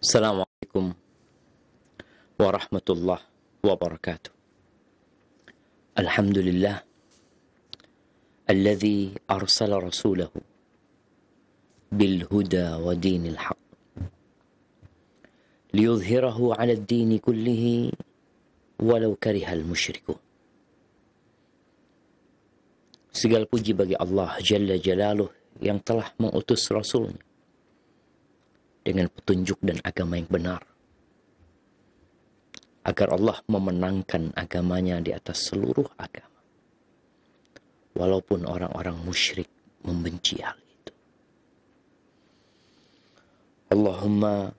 Assalamualaikum warahmatullahi wabarakatuh. Alhamdulillah alladzi arsala rasulahu bil huda wa dinil haq liyudhhirahu 'ala ad-dini kullihi walau karihal musyrikun. Segala puji bagi Allah Jalla Jalaluh yang telah mengutus Rasulnya dengan petunjuk dan agama yang benar, agar Allah memenangkan agamanya di atas seluruh agama, walaupun orang-orang musyrik membenci hal itu. Allahumma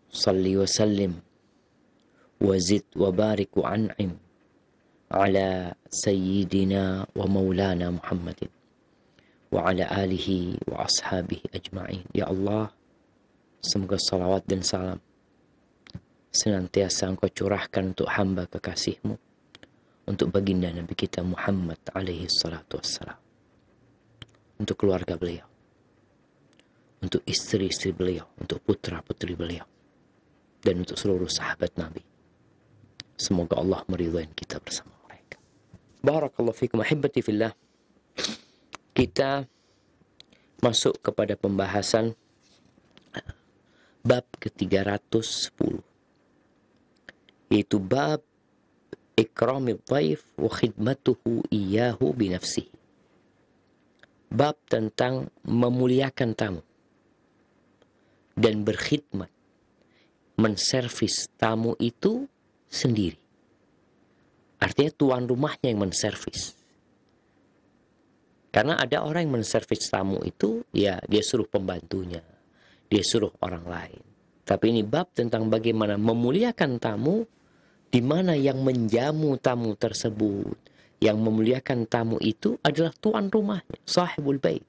salli wa sallim wa zid wa barik wa an'im ala sayyidina wa maulana Muhammadin wa ala alihi wa ashabihi ajma'in. Ya Allah, semoga salawat dan salam senantiasa Engkau curahkan untuk hamba kekasih-Mu, untuk baginda Nabi kita Muhammad alaihi salatu wassalam, untuk keluarga beliau, untuk istri-istri beliau, untuk putra-putri beliau, dan untuk seluruh sahabat Nabi. Semoga Allah meridhai kita bersama mereka. Barakallahu fikum ahibati fillah. Kita masuk kepada pembahasan bab ke-310, yaitu bab ikramid dhaif wa khidmatuhu iyyahu binafsihi. Bab tentang memuliakan tamu dan berkhidmat, menservis tamu itu sendiri. Artinya tuan rumahnya yang menservis. Karena ada orang yang menservis tamu itu, ya dia suruh pembantunya, dia suruh orang lain. Tapi ini bab tentang bagaimana memuliakan tamu, di mana yang menjamu tamu tersebut, yang memuliakan tamu itu adalah tuan rumahnya, sahibul bait.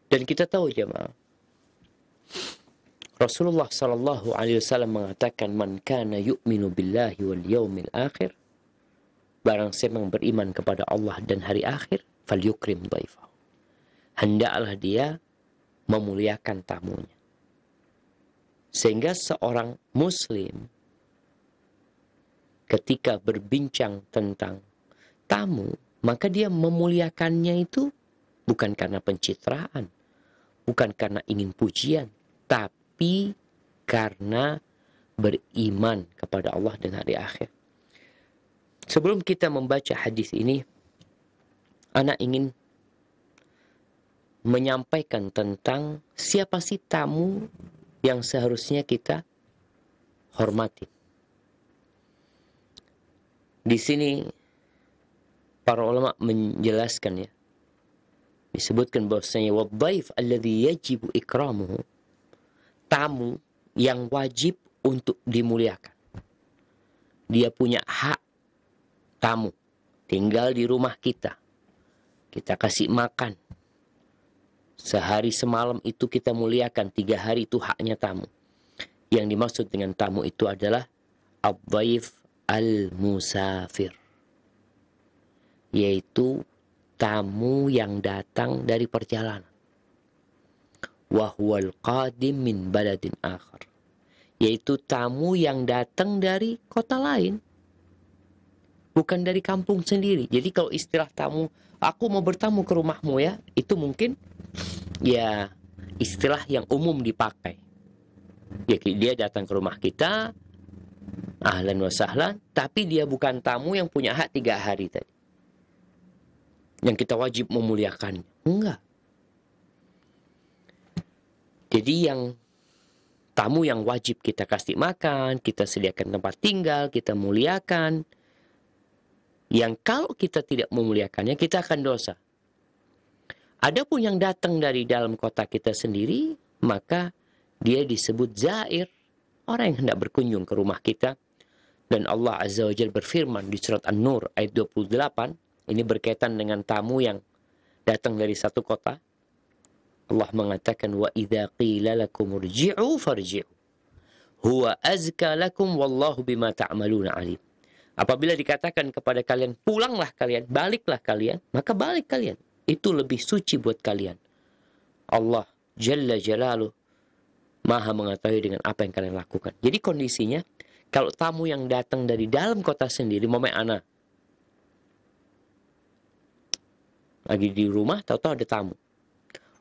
Dan kita tahu jemaah, Rasulullah sallallahu alaihi wasallam mengatakan, "Man kana yu'minu billahi wal yaumil akhir," barang siapa yang beriman kepada Allah dan hari akhir, falyukrim dhaifahu. Hendaklah dia memuliakan tamunya. Sehingga seorang muslim ketika berbincang tentang tamu, maka dia memuliakannya itu bukan karena pencitraan, bukan karena ingin pujian, tapi karena beriman kepada Allah dan hari akhir. Sebelum kita membaca hadis ini, ana ingin menyampaikan tentang siapa sih tamu yang seharusnya kita hormati. Di sini para ulama menjelaskan, ya, disebutkan bahwasanya wadhaif alladhi yajibu ikramuhu, tamu yang wajib untuk dimuliakan. Dia punya hak tamu, tinggal di rumah kita, kita kasih makan, sehari semalam itu kita muliakan, 3 hari itu haknya tamu. Yang dimaksud dengan tamu itu adalah ad-dhaif al-musafir, yaitu tamu yang datang dari perjalanan. Wa huwal qadim min baladin akhar, yaitu tamu yang datang dari kota lain, bukan dari kampung sendiri. Jadi kalau istilah tamu, aku mau bertamu ke rumahmu ya, itu mungkin ya istilah yang umum dipakai. Ya, dia datang ke rumah kita, ahlan wa sahlan, tapi dia bukan tamu yang punya hak 3 hari tadi, yang kita wajib memuliakannya. Enggak. Jadi yang tamu yang wajib kita kasih makan, kita sediakan tempat tinggal, kita muliakan, yang kalau kita tidak memuliakannya, kita akan dosa. Adapun yang datang dari dalam kota kita sendiri, maka dia disebut zair, orang yang hendak berkunjung ke rumah kita. Dan Allah Azza wa Jalla berfirman di surat An-Nur ayat 28, ini berkaitan dengan tamu yang datang dari satu kota. Allah mengatakan, wa idza qila lakum irji'u farji'u huwa azka lakum wallahu bima ta'maluna alim. Apabila dikatakan kepada kalian, pulanglah kalian, baliklah kalian, maka balik kalian. Itu lebih suci buat kalian. Allah Jalla Jalaluh Maha mengetahui dengan apa yang kalian lakukan. Jadi kondisinya, kalau tamu yang datang dari dalam kota sendiri, momen ana lagi di rumah, tahu-tahu ada tamu.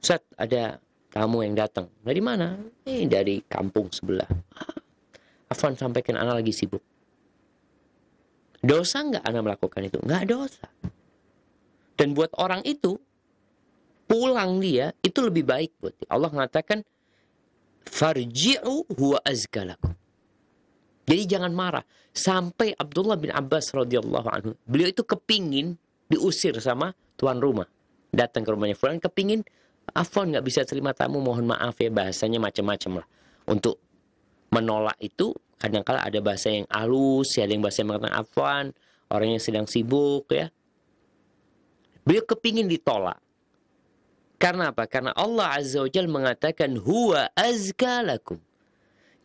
Ustaz, ada tamu yang datang. Dari mana? Dari kampung sebelah. Afwan, sampaikan ana lagi sibuk. Dosa nggak ana melakukan itu? Nggak dosa. Dan buat orang itu, pulang dia, itu lebih baik buat dia. Allah mengatakan, farji'u huwa azka lakum. Jadi jangan marah. Sampai Abdullah bin Abbas radhiyallahu anhu, beliau itu kepingin diusir sama tuan rumah. Datang ke rumahnya fulan, kepingin, afwan nggak bisa terima tamu, mohon maaf ya, bahasanya macam-macam lah. Untuk menolak itu, kadang-kala ada bahasa yang halus, ada yang bahasa yang mengatakan afwan, orang yang sedang sibuk ya. Beliau kepingin ditolak. Karena apa? Karena Allah Azza wa Jalla mengatakan, huwa azka lakum.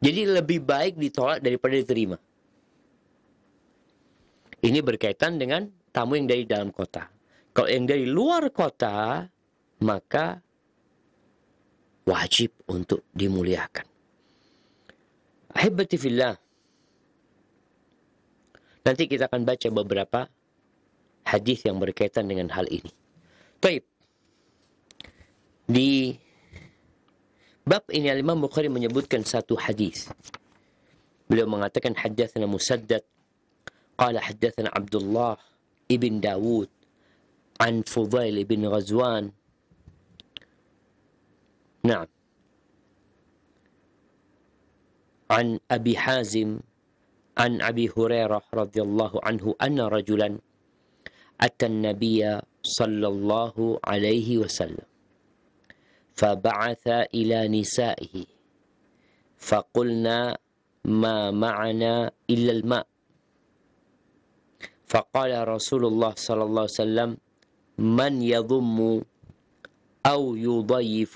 Jadi lebih baik ditolak daripada diterima. Ini berkaitan dengan tamu yang dari dalam kota. Kalau yang dari luar kota, maka wajib untuk dimuliakan. Ahibati fillah. Nanti kita akan baca beberapa hadis yang berkaitan dengan hal ini. Baik. Di bab ini Imam Bukhari menyebutkan satu hadis. Beliau mengatakan haddatsana Musaddad qala haddatsana Abdullah ibn Dawud an Fudail ibn Ghazwan. Naam. An Abi Hazim an Abi Hurairah radhiyallahu anhu anna rajulan ata an-nabiyya sallallahu alaihi wasallam فبعث إلى نسائه فقلنا ما معنا إلا الماء فقال رسول الله صلى الله عليه وسلم من يضم أو يضيف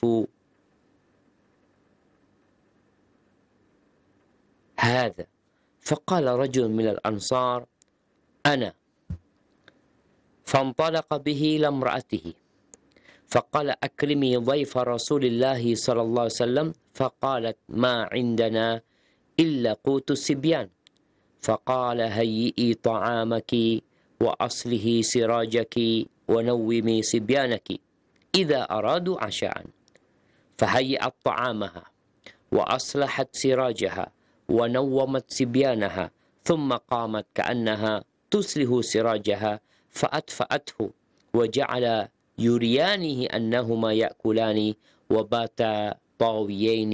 هذا فقال رجل من الأنصار أنا فانطلق به إلى امرأته فقال أكرمي ضيف رسول الله صلى الله عليه وسلم فقالت ما عندنا إلا قوت الصبيان فقال هيئي طعامك وأصله سراجك ونومي صبيانك إذا أرادوا عشاء فهيأت طعامها وأصلحت سراجها ونومت صبيانها ثم قامت كأنها تسله سراجها فأطفأته وجعل يريانه أنهما يأكلان وباتا طاويين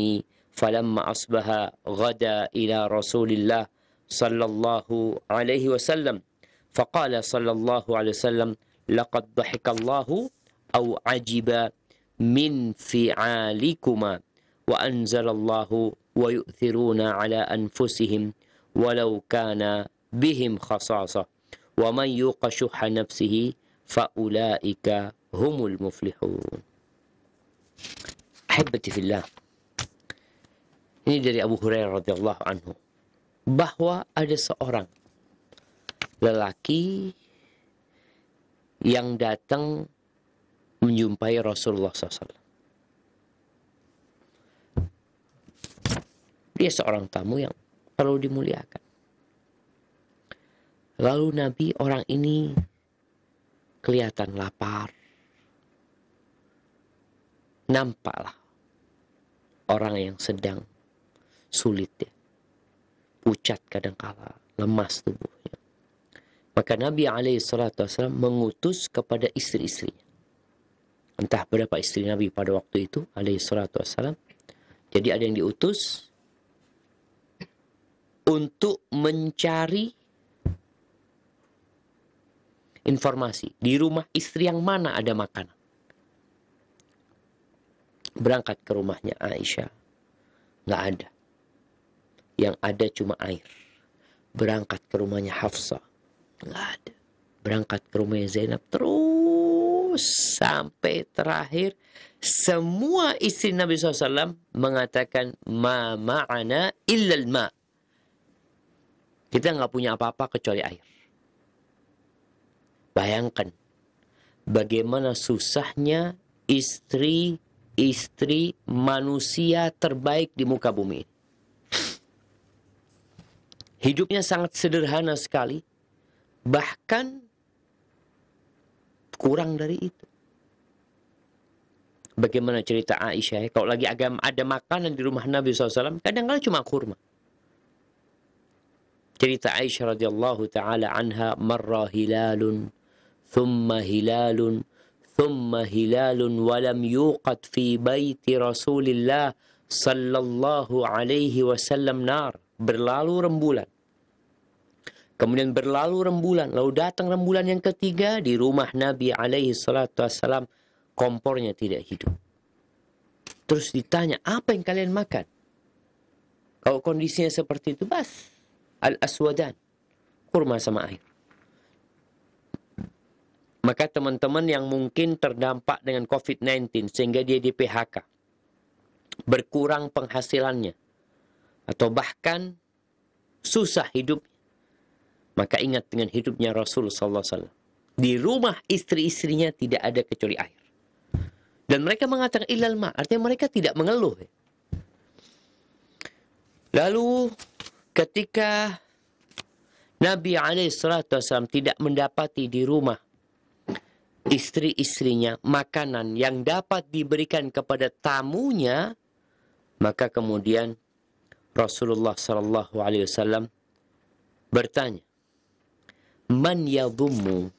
فلما أصبح غدا إلى رسول الله صلى الله عليه وسلم فقال صلى الله عليه وسلم لقد ضحك الله أو عجب من فعالكما وأنزل الله ويؤثرون على أنفسهم ولو كان بهم خصاصة ومن يوق شح نفسه فأولئك humul muflihun. Ahibati fillah. Ini dari Abu Hurairah radhiyallahu anhu, bahwa ada seorang lelaki yang datang menjumpai Rasulullah SAW. Dia seorang tamu yang perlu dimuliakan. Lalu Nabi, orang ini kelihatan lapar. Nampaklah orang yang sedang sulit ya. Pucat kadangkala, lemas tubuhnya. Maka Nabi SAW mengutus kepada istri-istrinya. Entah berapa istri Nabi pada waktu itu SAW. Jadi ada yang diutus untuk mencari informasi di rumah istri yang mana ada makanan. Berangkat ke rumahnya Aisyah, nggak ada. Yang ada cuma air. Berangkat ke rumahnya Hafsah, nggak ada. Berangkat ke rumahnya Zainab, terus sampai terakhir semua istri Nabi SAW mengatakan ma ma'ana illal ma. Kita nggak punya apa-apa kecuali air. Bayangkan bagaimana susahnya istri istri manusia terbaik di muka bumi. Hidupnya sangat sederhana sekali. Bahkan kurang dari itu. Bagaimana cerita Aisyah ya? Kalau lagi ada makanan di rumah Nabi SAW, kadang-kadang cuma kurma. Cerita Aisyah radhiyallahu ta'ala anha, marra hilalun, thumma hilalun, thumma hilalun, walam yuqad fi baiti Rasulillah sallallahu alaihi wasallam nar. Berlalu rembulan. Kemudian berlalu rembulan, lalu datang rembulan yang ketiga, di rumah Nabi alaihi salatu wassalam, kompornya tidak hidup. Terus ditanya, apa yang kalian makan? Kalau kondisinya seperti itu, bas. Al-aswadan. Kurma sama air. Maka teman-teman yang mungkin terdampak dengan COVID-19, sehingga dia di PHK, berkurang penghasilannya, atau bahkan susah hidupnya, maka ingat dengan hidupnya Rasul SAW. Di rumah istri-istrinya tidak ada kecuali air. Dan mereka mengatakan ilal ma, artinya mereka tidak mengeluh. Lalu ketika Nabi SAW tidak mendapati di rumah istri-istrinya makanan yang dapat diberikan kepada tamunya, maka kemudian Rasulullah SAW bertanya, man yadhummu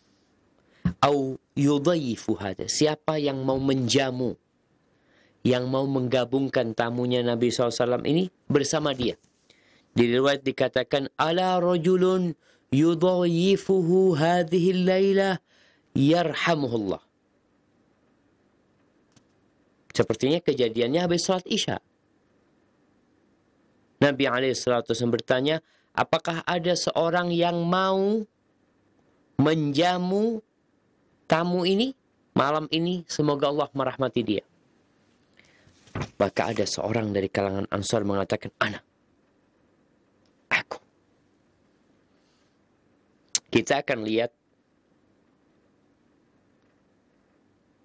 au yudhayifu hada, siapa yang mau menjamu, yang mau menggabungkan tamunya Nabi SAW ini bersama dia. Di riwayat dikatakan, ala rajulun yudhayifuhu hadhihi laylah yarhamuhullah. Sepertinya kejadiannya habis salat Isya. Nabi SAW bertanya, apakah ada seorang yang mau menjamu tamu ini malam ini, semoga Allah merahmati dia. Maka ada seorang dari kalangan Ansar mengatakan, aku. Kita akan lihat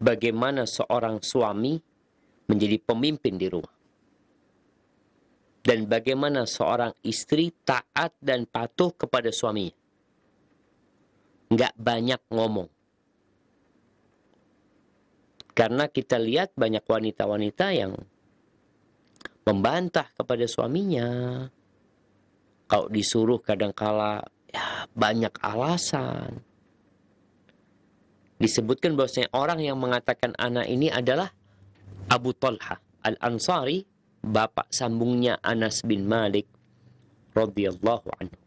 bagaimana seorang suami menjadi pemimpin di rumah. Dan bagaimana seorang istri taat dan patuh kepada suaminya. Nggak banyak ngomong. Karena kita lihat banyak wanita-wanita yang membantah kepada suaminya. Kalau disuruh kadangkala ya banyak alasan. Disebutkan bahwasanya orang yang mengatakan anak ini adalah Abu Talha Al-Ansari, bapak sambungnya Anas bin Malik radhiyallahu anhu.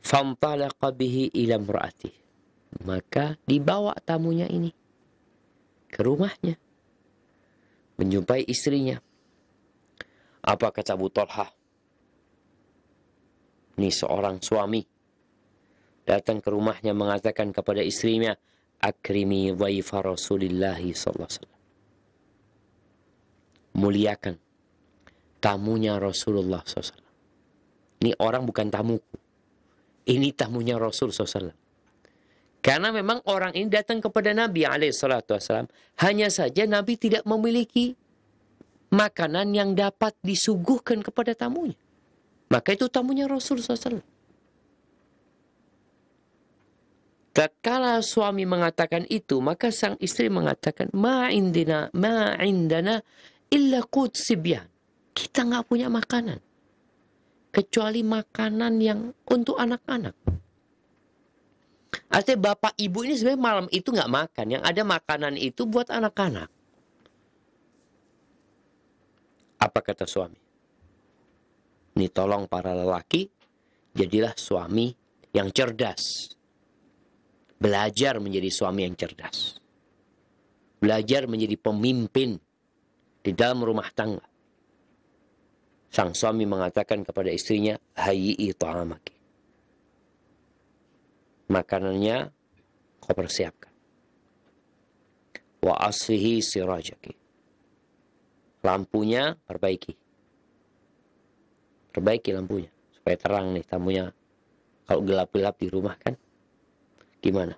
Fantalaqa bihi ila imraatih. Maka dibawa tamunya ini ke rumahnya, menjumpai istrinya. Apa kata Abu Talha? Ini seorang suami datang ke rumahnya mengatakan kepada istrinya, akrimi dhaifa Rasulillahi sallallahu alaihi wasallam. Muliakan tamunya Rasulullah SAW. Ini orang bukan tamuku. Ini tamunya Rasul SAW. Karena memang orang ini datang kepada Nabi SAW. Hanya saja Nabi tidak memiliki makanan yang dapat disuguhkan kepada tamunya. Maka itu tamunya Rasul SAW. Tatkala suami mengatakan itu, maka sang istri mengatakan, ma indana illa qut sibyan. Kita nggak punya makanan kecuali makanan yang untuk anak-anak. Artinya bapak ibu ini sebenarnya malam itu nggak makan. Yang ada makanan itu buat anak-anak. Apa kata suami? Ini tolong para lelaki, jadilah suami yang cerdas. Belajar menjadi suami yang cerdas. Belajar menjadi pemimpin di dalam rumah tangga. Sang suami mengatakan kepada istrinya, hayyi'i ta'amaki. Makanannya kau persiapkan. Wa aslihi sirajaki. Lampunya perbaiki. Perbaiki lampunya supaya terang nih tamunya. Kalau gelap-gelap di rumah kan gimana?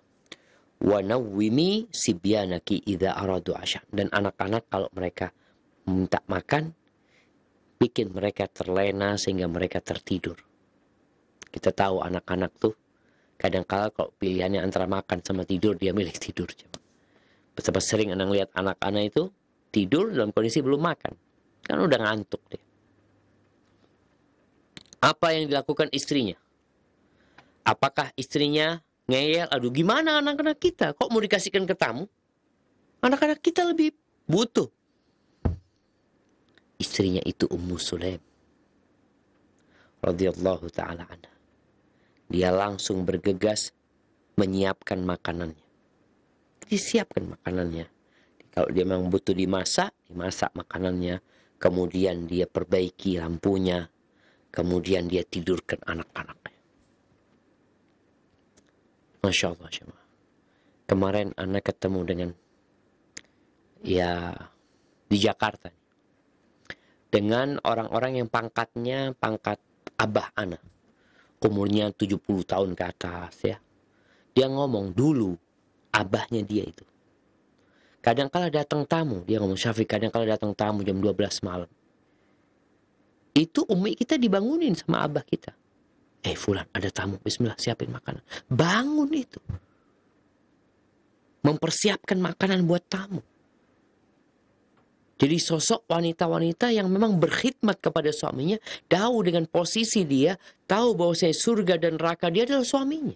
Wa nawwimi sibyanaki idza aradu asya. Dan anak-anak kalau mereka minta makan, bikin mereka terlena sehingga mereka tertidur. Kita tahu anak-anak tuh kadang-kala kalau pilihannya antara makan sama tidur, dia milih tidur. Betapa sering anak lihat anak-anak itu tidur dalam kondisi belum makan. Kan udah ngantuk dia. Apa yang dilakukan istrinya? Apakah istrinya ngeyel? Aduh, gimana anak-anak kita? Kok mau dikasihkan ke tamu? Anak-anak kita lebih butuh. Istrinya itu Ummu Sulaim radhiyallahu ta'ala anha. Dia langsung bergegas menyiapkan makanannya. Disiapkan makanannya. Kalau dia memang butuh dimasak makanannya. Kemudian dia perbaiki lampunya. Kemudian dia tidurkan anak-anaknya. Masya Allah. Kemarin anak ketemu dengan di Jakarta. Dengan orang-orang yang pangkatnya pangkat abah anak. Umurnya 70 tahun ke atas ya. Dia ngomong dulu abahnya dia itu. Kadang-kala datang tamu, dia ngomong Syafiq, kadang-kala datang tamu jam 12 malam. Itu umi kita dibangunin sama abah kita. Fulan ada tamu, bismillah siapin makanan. Bangun itu. Mempersiapkan makanan buat tamu. Jadi sosok wanita-wanita yang memang berkhidmat kepada suaminya, tahu dengan posisi dia, tahu bahwa surga dan neraka dia adalah suaminya.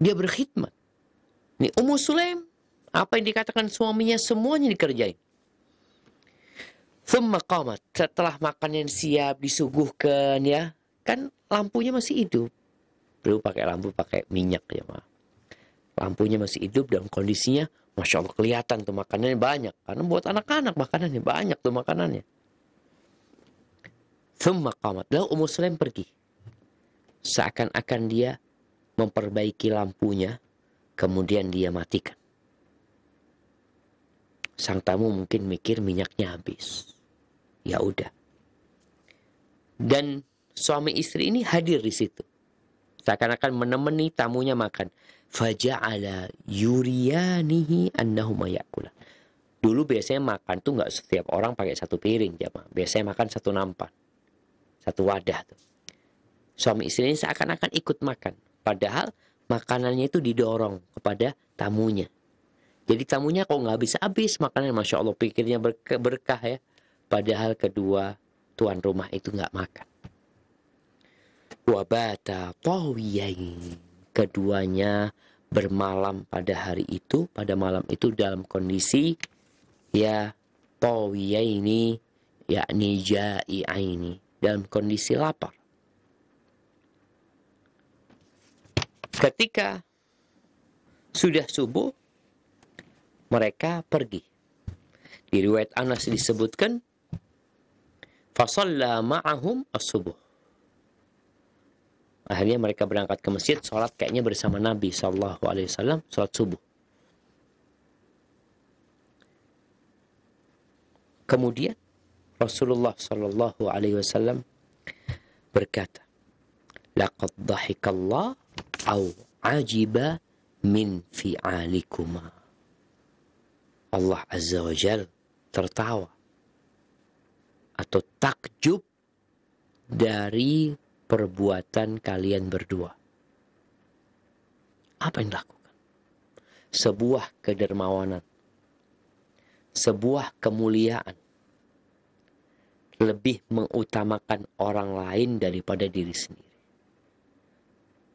Dia berkhidmat. Ini Ummu Sulaim, apa yang dikatakan suaminya semuanya dikerjain. Thumma qamat, setelah makanan siap disuguhkan ya, kan lampunya masih hidup. Belum pakai lampu, pakai minyak ya, maaf. Lampunya masih hidup dan kondisinya Masya Allah kelihatan tuh makanannya banyak. Karena buat anak-anak makanannya banyak tuh makanannya. Thumma qamat. Lalu Ummu Sulaim pergi. Seakan-akan dia memperbaiki lampunya. Kemudian dia matikan. Sang tamu mungkin mikir minyaknya habis. Ya udah. Dan suami istri ini hadir di situ. Seakan-akan menemani tamunya makan. Faja'ala yuriyanihi annahuma ya'kula. Dulu biasanya makan tuh nggak setiap orang pakai satu piring, jamaah. Biasanya makan satu nampan. Satu wadah tuh. Suami istri ini seakan-akan ikut makan. Padahal makanannya itu didorong kepada tamunya. Jadi tamunya kok nggak habis-habis makanannya. Masya Allah pikirnya berkah ya. Padahal kedua tuan rumah itu nggak makan. Wabata tawiyain. Keduanya bermalam pada hari itu, pada malam itu dalam kondisi tawiyaini, yakni ja'i'aini, dalam kondisi lapar. Ketika sudah subuh, mereka pergi. Di riwayat Anas disebutkan, fasalla ma'ahum as-subuh. Akhirnya mereka berangkat ke masjid, sholat kayaknya bersama Nabi SAW, sholat subuh. Kemudian Rasulullah SAW berkata, laqad dhahikallah au ajiba min fi'alikuma. Allah Azza wa Jal tertawa atau takjub dari perbuatan kalian berdua. Apa yang dilakukan? Sebuah kedermawanan. Sebuah kemuliaan. Lebih mengutamakan orang lain daripada diri sendiri.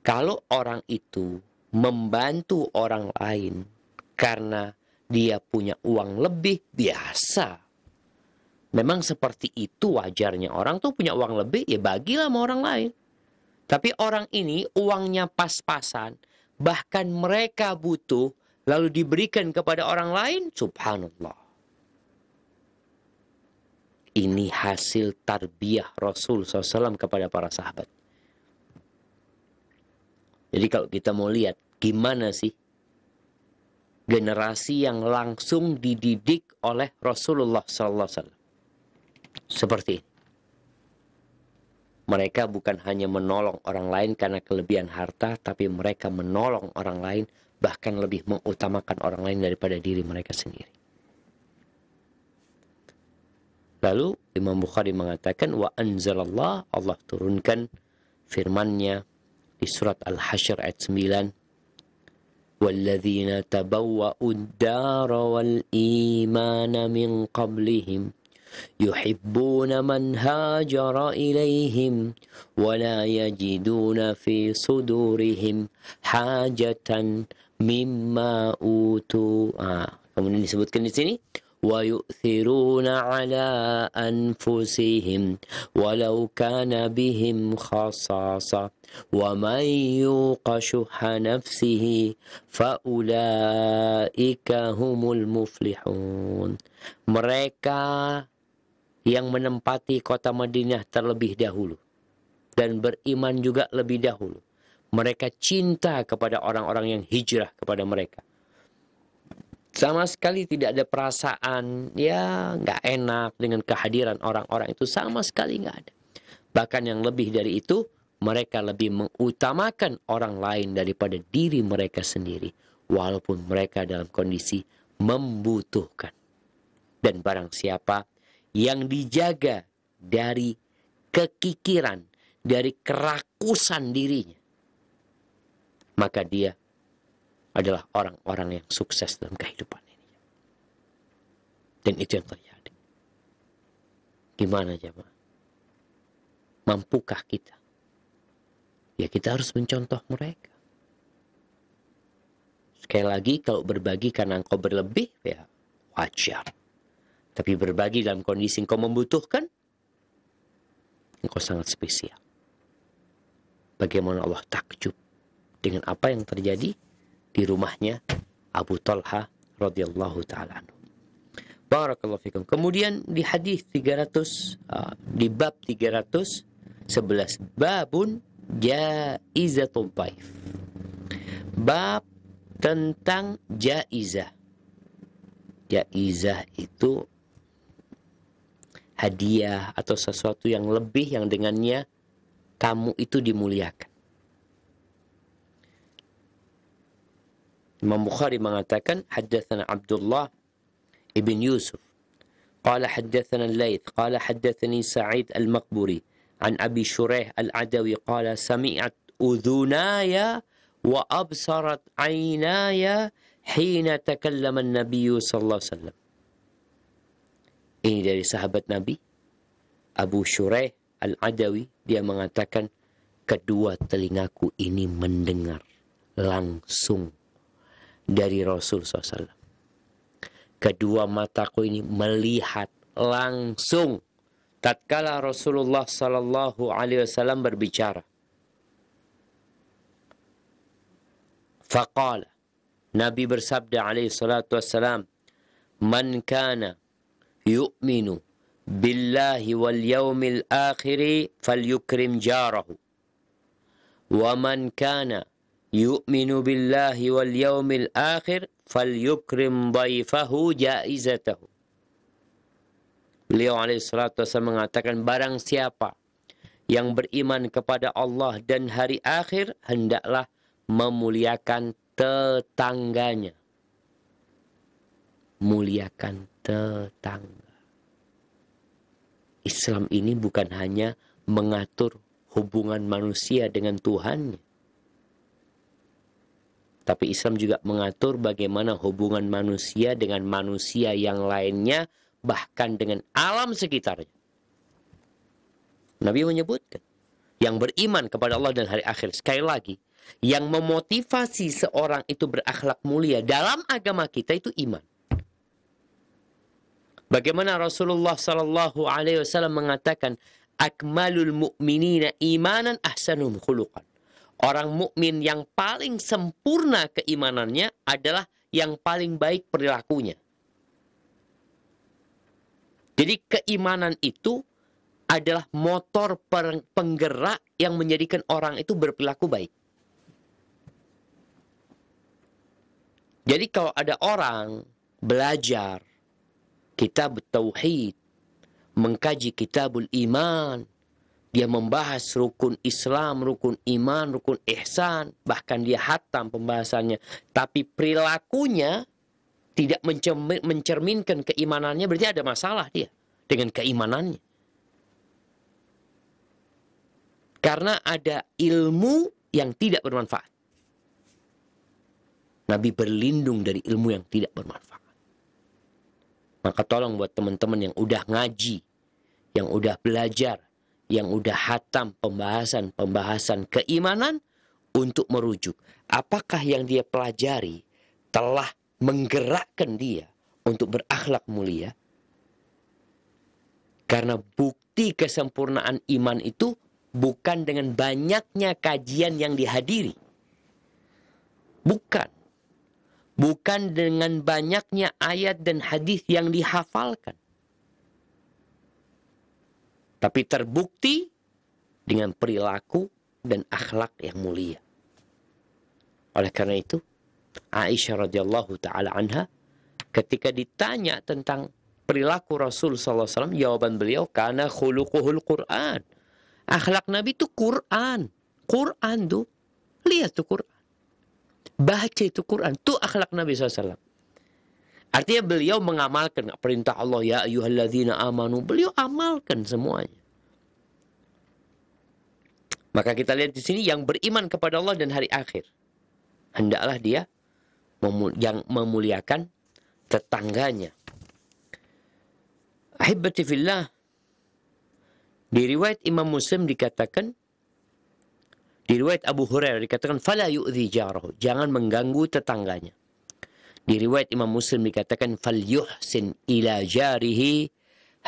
Kalau orang itu membantu orang lain karena dia punya uang lebih, biasa. Memang seperti itu wajarnya. Orang tuh punya uang lebih, ya bagilah sama orang lain. Tapi orang ini uangnya pas-pasan. Bahkan mereka butuh, lalu diberikan kepada orang lain. Subhanallah. Ini hasil tarbiyah Rasul SAW kepada para sahabat. Jadi kalau kita mau lihat, gimana sih generasi yang langsung dididik oleh Rasulullah SAW. Seperti ini. Mereka bukan hanya menolong orang lain karena kelebihan harta, tapi mereka menolong orang lain, bahkan lebih mengutamakan orang lain daripada diri mereka sendiri. Lalu Imam Bukhari mengatakan, wa anzalallah, Allah turunkan firman-Nya di surat Al-Hasyr ayat 9, walladzina tabawwa'u ad-dara wal imana min qablihim yuhibbuna man hajara ilaihim wala yajiduna fi sudurihim hajatan mimma utu. Kemudian disebutkan di sini, wa yu'thiruna ala anfusihim walau kana bihim khasasa wa man yuqa syuhha nafsihi fa ulaika humul muflihun. Mereka yang menempati kota Madinah terlebih dahulu dan beriman juga lebih dahulu. Mereka cinta kepada orang-orang yang hijrah kepada mereka. Sama sekali tidak ada perasaan ya nggak enak dengan kehadiran orang-orang itu, sama sekali nggak ada. Bahkan yang lebih dari itu, mereka lebih mengutamakan orang lain daripada diri mereka sendiri, walaupun mereka dalam kondisi membutuhkan. Dan barang siapa yang dijaga dari kekikiran, dari kerakusan dirinya, maka dia adalah orang-orang yang sukses dalam kehidupan ini. Dan itu yang terjadi. Gimana jemaah? Mampukah kita? Ya kita harus mencontoh mereka. Sekali lagi, kalau berbagi karena engkau berlebih, ya wajar. Tapi berbagi dalam kondisi engkau membutuhkan, engkau sangat spesial. Bagaimana Allah takjub dengan apa yang terjadi di rumahnya Abu Talha radhiyallahu ta'ala anhu. Barakallahu fikum. Kemudian di hadis 300, di bab 311, babun jaizatul dhaif. Bab tentang jaizah. Jaizah itu hadiah atau sesuatu yang lebih yang dengannya kamu itu dimuliakan. Imam Bukhari mengatakan, haddatsana Abdullah ibn Yusuf qala haddatsana Al-Laits qala haddatsani Sa'id Al-Maqburi an Abi Shuraih Al-Adawi qala sami'at udhunaya wa absarat aynaya hina takallama an-nabiy sallallahu alaihi wasallam. Ini dari sahabat Nabi Abu Shuraih Al-Adawi, dia mengatakan, kedua telingaku ini mendengar langsung dari Rasul SAW. Kedua mataku ini melihat langsung tatkala Rasulullah Sallallahu Alaihi Wasallam berbicara. Faqala, Nabi bersabda alaihi salatu wassalam, man kana yu'minu billahi wal yawmil akhiri falyukrim jarahu wa man kana yu'minu billahi wal yawmil akhir falyukrim dhaifahu jaizatahu. Beliau alaihi salatu wasallam mengatakan, barang siapa yang beriman kepada Allah dan hari akhir, hendaklah memuliakan tetangganya. Muliakan tetangga. Islam ini bukan hanya mengatur hubungan manusia dengan Tuhannya, tapi Islam juga mengatur bagaimana hubungan manusia dengan manusia yang lainnya, bahkan dengan alam sekitarnya. Nabi menyebutkan, yang beriman kepada Allah dan hari akhir, sekali lagi, yang memotivasi seorang itu berakhlak mulia dalam agama kita itu iman. Bagaimana Rasulullah Sallallahu Alaihi Wasallam mengatakan, akmalul mu'minina imanan ahsanum khuluqan. Orang mukmin yang paling sempurna keimanannya adalah yang paling baik perilakunya. Jadi keimanan itu adalah motor penggerak yang menjadikan orang itu berperilaku baik. Jadi kalau ada orang belajar kitab tauhid, mengkaji kitabul iman, Dia membahas rukun Islam, rukun iman, rukun ihsan. Bahkan dia hatam pembahasannya. Tapi perilakunya tidak mencerminkan keimanannya. Berarti ada masalah dia dengan keimanannya. Karena ada ilmu yang tidak bermanfaat. Nabi berlindung dari ilmu yang tidak bermanfaat. Maka tolong buat teman-teman yang udah ngaji, yang udah belajar, yang udah hatam pembahasan keimanan, untuk merujuk. Apakah yang dia pelajari telah menggerakkan dia untuk berakhlak mulia? Karena bukti kesempurnaan iman itu bukan dengan banyaknya kajian yang dihadiri. Bukan. Bukan dengan banyaknya ayat dan hadis yang dihafalkan. Tapi terbukti dengan perilaku dan akhlak yang mulia. Oleh karena itu, Aisyah radhiyallahu taala anha ketika ditanya tentang perilaku Rasul sallallahu alaihi wasallam, jawaban beliau, kana khuluquhul Quran. Akhlak Nabi itu Quran. Quran tuh, lihat tuh Quran. Baca itu Quran, tuh akhlak Nabi SAW. Artinya beliau mengamalkan perintah Allah, ya ayyuhalladzina amanu. Beliau amalkan semuanya. Maka kita lihat di sini yang beriman kepada Allah dan hari akhir, hendaklah dia yang memuliakan tetangganya. Ahibati fillah, di riwayat Imam Muslim dikatakan, di riwayat Abu Hurairah dikatakan, fala yu'dhi jarahu, jangan mengganggu tetangganya. Di riwayat Imam Muslim dikatakan, fal yuhsin ila jarihi,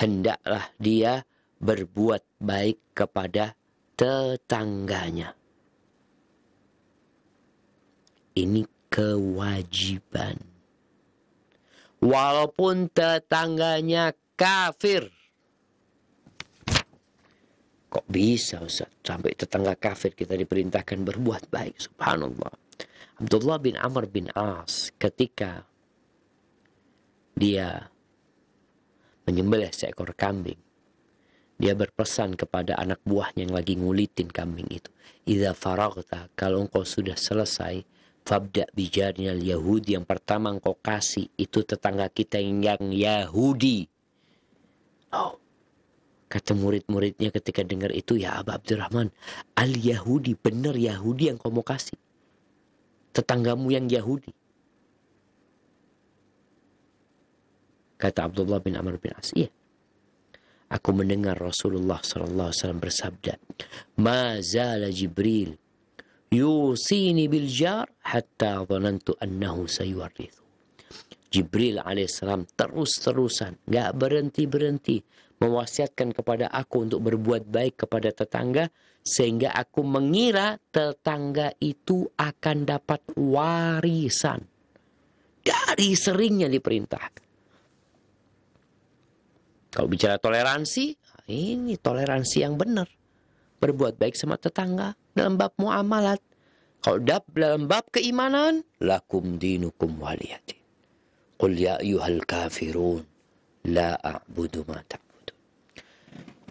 hendaklah dia berbuat baik kepada tetangganya. Ini kewajiban. Walaupun tetangganya kafir. Kok bisa Ustaz? Sampai tetangga kafir kita diperintahkan berbuat baik. Subhanallah. Abdullah bin Amr bin As ketika dia menyembelih seekor kambing, dia berpesan kepada anak buahnya yang lagi ngulitin kambing itu. Idza faraghta, kalau engkau sudah selesai, fabda bijarnya Yahudi, yang pertama engkau kasih itu tetangga kita yang Yahudi. Oh, kata murid-muridnya ketika dengar itu, ya Aba Abdurrahman, al-Yahudi, benar Yahudi yang kau mau kasih. Tetanggamu yang Yahudi. Kata Abdullah bin Amr bin As, iya. Aku mendengar Rasulullah SAW bersabda, ma zala Jibril yusini bil jar hatta dhanantu annahu sayuwarithu. Jibril alaihissalam terus-terusan, gak berhenti-berhenti mewasiatkan kepada aku untuk berbuat baik kepada tetangga, sehingga aku mengira tetangga itu akan dapat warisan dari seringnya diperintahkan. Kalau bicara toleransi, ini toleransi yang benar. Berbuat baik sama tetangga dalam bab muamalat. Kalau dalam bab keimanan, lakum dinukum waliyadin. Qul ya ayyuhal kafirun la a'budu ma ta'budun.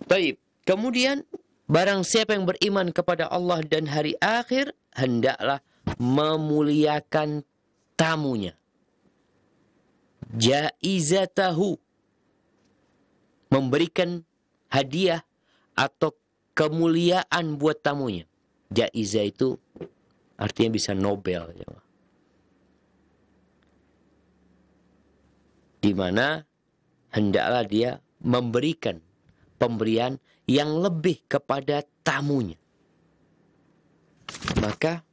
Baik, kemudian barang siapa yang beriman kepada Allah dan hari akhir, hendaklah memuliakan tamunya. Jaizatahu, memberikan hadiah atau kemuliaan buat tamunya. Jaizah itu artinya bisa Nobel. Di mana hendaklah dia memberikan pemberian yang lebih kepada tamunya. Maka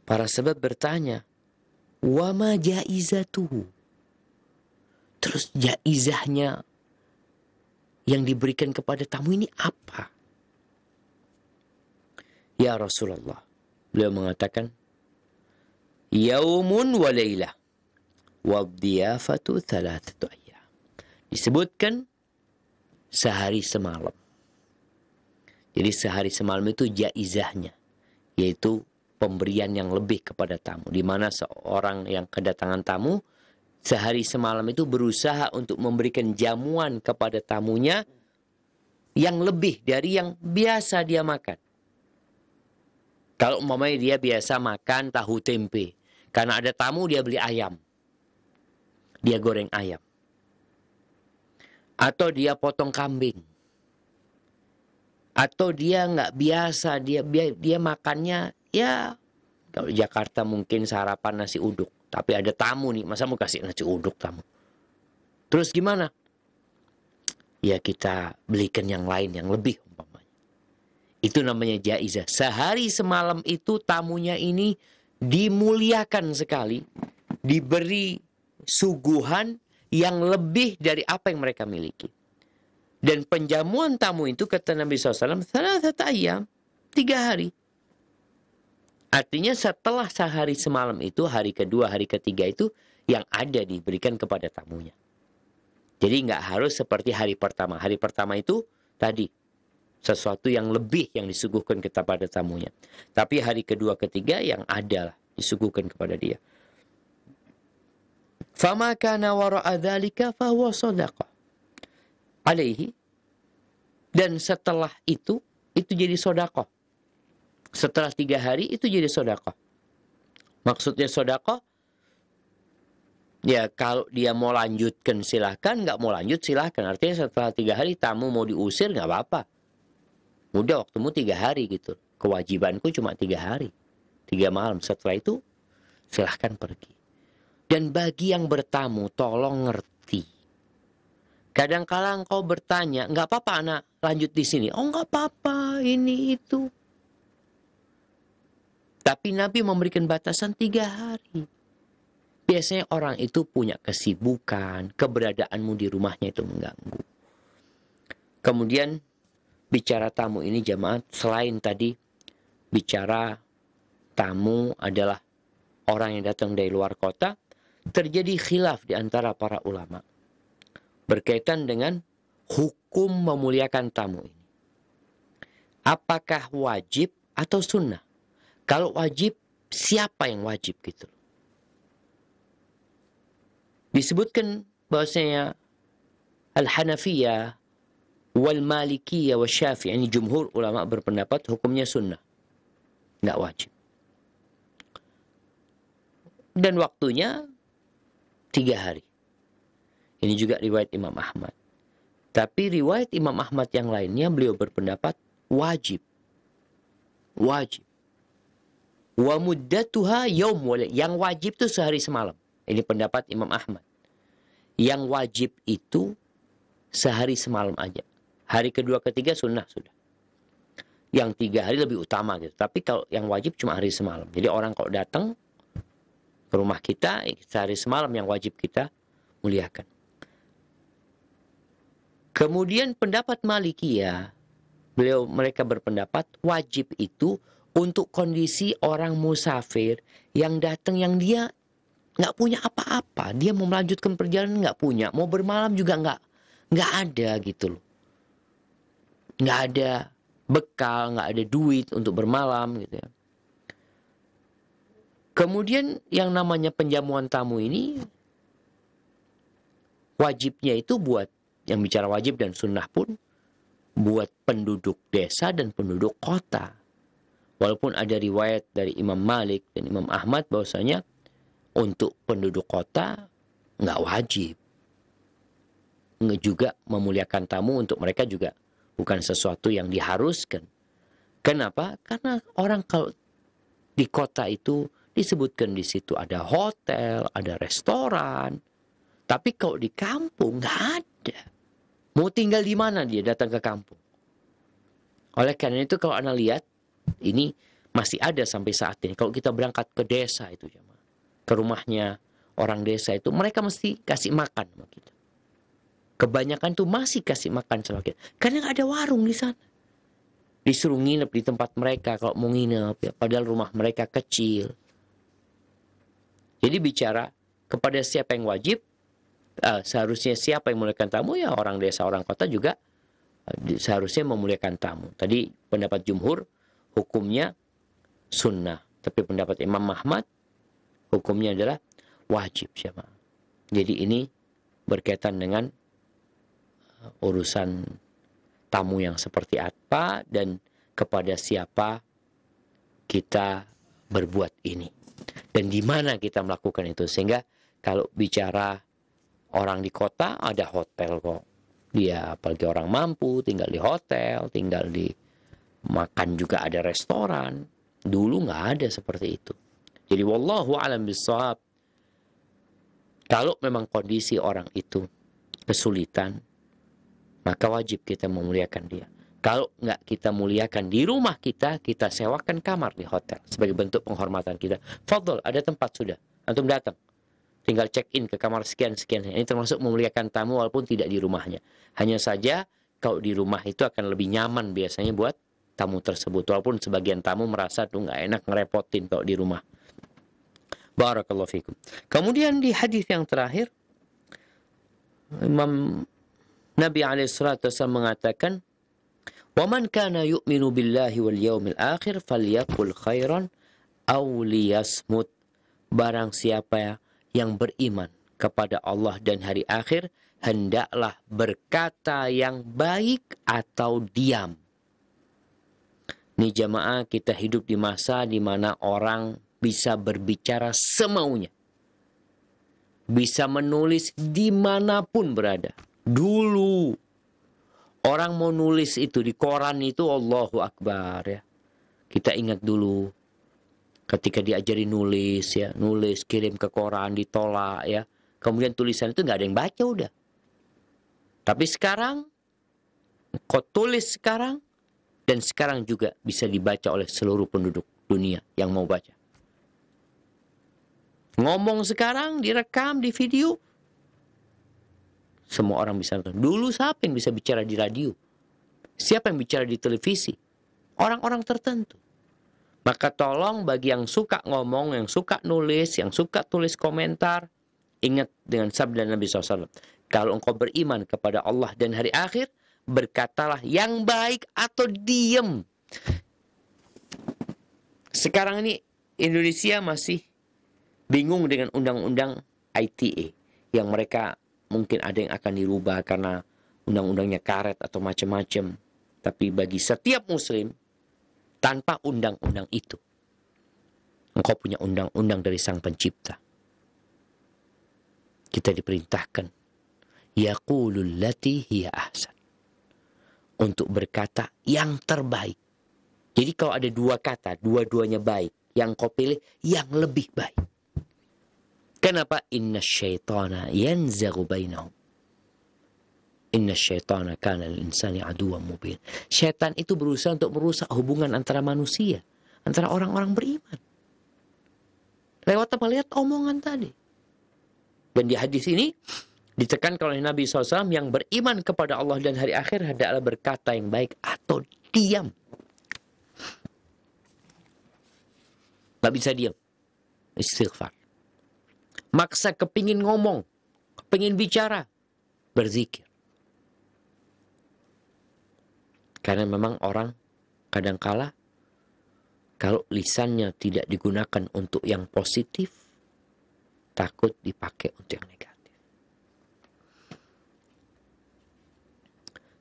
para sahabat bertanya, wa ma jaizatuhu? Terus jaizahnya yang diberikan kepada tamu ini apa? Ya Rasulullah, beliau mengatakan, yaumun wa laylah wa dhiyafatu thalathatu ayyam. Disebutkan sehari semalam. Jadi sehari semalam itu jaizahnya, yaitu pemberian yang lebih kepada tamu. Di mana seorang yang kedatangan tamu, sehari semalam itu berusaha untuk memberikan jamuan kepada tamunya yang lebih dari yang biasa dia makan. Kalau umpamanya dia biasa makan tahu tempe, karena ada tamu dia beli ayam, dia goreng ayam. Atau dia potong kambing. Atau dia nggak biasa, dia makannya, ya kalau di Jakarta mungkin sarapan nasi uduk. Tapi ada tamu nih, masa mau kasih nasi uduk tamu? Terus gimana? Ya kita belikan yang lain, yang lebih umpamanya. Itu namanya jaizah. Sehari semalam itu tamunya ini dimuliakan sekali. Diberi suguhan yang lebih dari apa yang mereka miliki. Dan penjamuan tamu itu kata Nabi SAW, salasat ayyam, 3 hari. Artinya setelah sehari semalam itu, hari kedua, hari ketiga itu yang ada diberikan kepada tamunya. Jadi nggak harus seperti hari pertama. Hari pertama itu tadi sesuatu yang lebih yang disuguhkan kepada tamunya. Tapi hari kedua, ketiga yang ada lah disuguhkan kepada dia. Fama kana wara'a dzalika fahuwa shadaqah alaihi. Dan setelah itu jadi sedekah. Setelah 3 hari itu jadi sedekah. Maksudnya sedekah, ya kalau dia mau lanjutkan silahkan, nggak mau lanjut silahkan. Artinya setelah 3 hari tamu mau diusir nggak apa-apa. Udah waktumu 3 hari gitu. Kewajibanku cuma 3 hari. 3 malam. Setelah itu silahkan pergi. Dan bagi yang bertamu tolong ngerti. Kadang-kala engkau bertanya, nggak apa-apa anak lanjut di sini. Oh nggak apa-apa, ini itu. Tapi Nabi memberikan batasan 3 hari. Biasanya orang itu punya kesibukan, keberadaanmu di rumahnya itu mengganggu. Kemudian bicara tamu ini jamaah, selain tadi bicara tamu adalah orang yang datang dari luar kota, terjadi khilaf di antara para ulama. Berkaitan dengan hukum memuliakan tamu ini. Apakah wajib atau sunnah? Kalau wajib, siapa yang wajib gitu? Disebutkan bahwasanya Al-Hanafiyah wal Malikiyah wal Syafi'iyah, ini jumhur ulama berpendapat hukumnya sunnah. Nggak wajib. Dan waktunya 3 hari. Ini juga riwayat Imam Ahmad. Tapi riwayat Imam Ahmad yang lainnya beliau berpendapat wajib. Wajib. Wa muddatuha yaum wal. Yang wajib itu sehari semalam. Ini pendapat Imam Ahmad. Yang wajib itu sehari semalam aja. Hari kedua ketiga sunnah sudah. Yang 3 hari lebih utama gitu. Tapi kalau yang wajib cuma hari semalam. Jadi orang kalau datang ke rumah kita sehari semalam yang wajib kita muliakan. Kemudian pendapat Malikiyah, mereka berpendapat wajib itu untuk kondisi orang musafir yang datang yang dia nggak punya apa-apa, dia mau melanjutkan perjalanan nggak punya, mau bermalam juga nggak ada gitu loh, nggak ada bekal, nggak ada duit untuk bermalam gitu ya. Kemudian yang namanya penjamuan tamu ini wajibnya itu buat yang bicara wajib dan sunnah pun buat penduduk desa dan penduduk kota. Walaupun ada riwayat dari Imam Malik dan Imam Ahmad bahwasanya untuk penduduk kota nggak wajib. Nggak juga memuliakan tamu untuk mereka juga bukan sesuatu yang diharuskan. Kenapa? Karena orang kalau di kota itu disebutkan di situ ada hotel, ada restoran. Tapi kalau di kampung nggak ada. Mau tinggal di mana dia datang ke kampung? Oleh karena itu kalau Anda lihat, ini masih ada sampai saat ini. Kalau kita berangkat ke desa itu, ke rumahnya orang desa itu, mereka mesti kasih makan sama kita. Kebanyakan tuh masih kasih makan sama kita. Karena nggak ada warung di sana. Disuruh nginep di tempat mereka kalau mau nginep. Ya, padahal rumah mereka kecil. Jadi bicara kepada siapa yang wajib, seharusnya siapa yang memuliakan tamu, ya orang desa, orang kota juga seharusnya memuliakan tamu. Tadi pendapat jumhur hukumnya sunnah, tapi pendapat Imam Ahmad hukumnya adalah wajib siapa. Jadi ini berkaitan dengan urusan tamu yang seperti apa dan kepada siapa kita berbuat ini. Dan di mana kita melakukan itu. Sehingga kalau bicara orang di kota, ada hotel kok. Dia apalagi orang mampu, tinggal di hotel, tinggal di makan juga ada restoran. Dulu nggak ada seperti itu. Jadi wallahu a'lam bishawab. Kalau memang kondisi orang itu kesulitan, maka wajib kita memuliakan dia. Kalau nggak kita muliakan di rumah kita, kita sewakan kamar di hotel sebagai bentuk penghormatan kita. Fadol, ada tempat sudah. Antum datang. Tinggal check-in ke kamar sekian-sekian. Ini termasuk memuliakan tamu walaupun tidak di rumahnya. Hanya saja kalau di rumah itu akan lebih nyaman biasanya buat tamu tersebut. Walaupun sebagian tamu merasa tuh nggak enak ngerepotin kalau di rumah. Barakallahu fikum. Kemudian di hadis yang terakhir, Imam Nabi SAW mengatakan, وَمَنْ كَانَ يُؤْمِنُ بِاللَّهِ وَالْيَوْمِ الْآخِرِ فَلْيَقُلْ خَيْرًا أَوْ لِيَصْمُتْ. Barang siapa yang beriman kepada Allah dan hari akhir, hendaklah berkata yang baik atau diam. Ini jamaah, kita hidup di masa di mana orang bisa berbicara semaunya. Bisa menulis dimanapun berada. Dulu orang mau nulis itu di koran itu Allahu Akbar ya. Kita ingat dulu ketika diajari nulis ya, nulis kirim ke koran ditolak ya. Kemudian tulisan itu nggak ada yang baca udah. Tapi sekarang kau tulis sekarang dan sekarang juga bisa dibaca oleh seluruh penduduk dunia yang mau baca. Ngomong sekarang direkam di video. Semua orang bisa nonton. Dulu siapa yang bisa bicara di radio? Siapa yang bicara di televisi? Orang-orang tertentu. Maka tolong bagi yang suka ngomong, yang suka nulis, yang suka tulis komentar, ingat dengan sabda Nabi SAW. Kalau engkau beriman kepada Allah dan hari akhir, berkatalah yang baik atau diem. Sekarang ini Indonesia masih bingung dengan undang-undang ITE yang mereka mungkin ada yang akan dirubah karena undang-undangnya karet atau macam-macam. Tapi bagi setiap muslim, tanpa undang-undang itu, engkau punya undang-undang dari Sang Pencipta. Kita diperintahkan, yaqulul lati hiya ahsan, untuk berkata yang terbaik. Jadi kalau ada dua kata, dua-duanya baik, yang kau pilih yang lebih baik. Kenapa? Inna syaitana yanzagu bainahum. Inna syaitana kana lil-insani aduwwan mubin. Syaitan itu berusaha untuk merusak hubungan antara manusia, antara orang-orang beriman. Lewat apa? Lihat omongan tadi. Dan di hadis ini ditekankan oleh Nabi SAW, yang beriman kepada Allah dan hari akhir hendaklah berkata yang baik atau diam. Gak bisa diam. Istighfar. Maksa kepingin ngomong, kepingin bicara, berzikir. Karena memang orang kadangkala kalau lisannya tidak digunakan untuk yang positif, takut dipakai untuk yang negatif.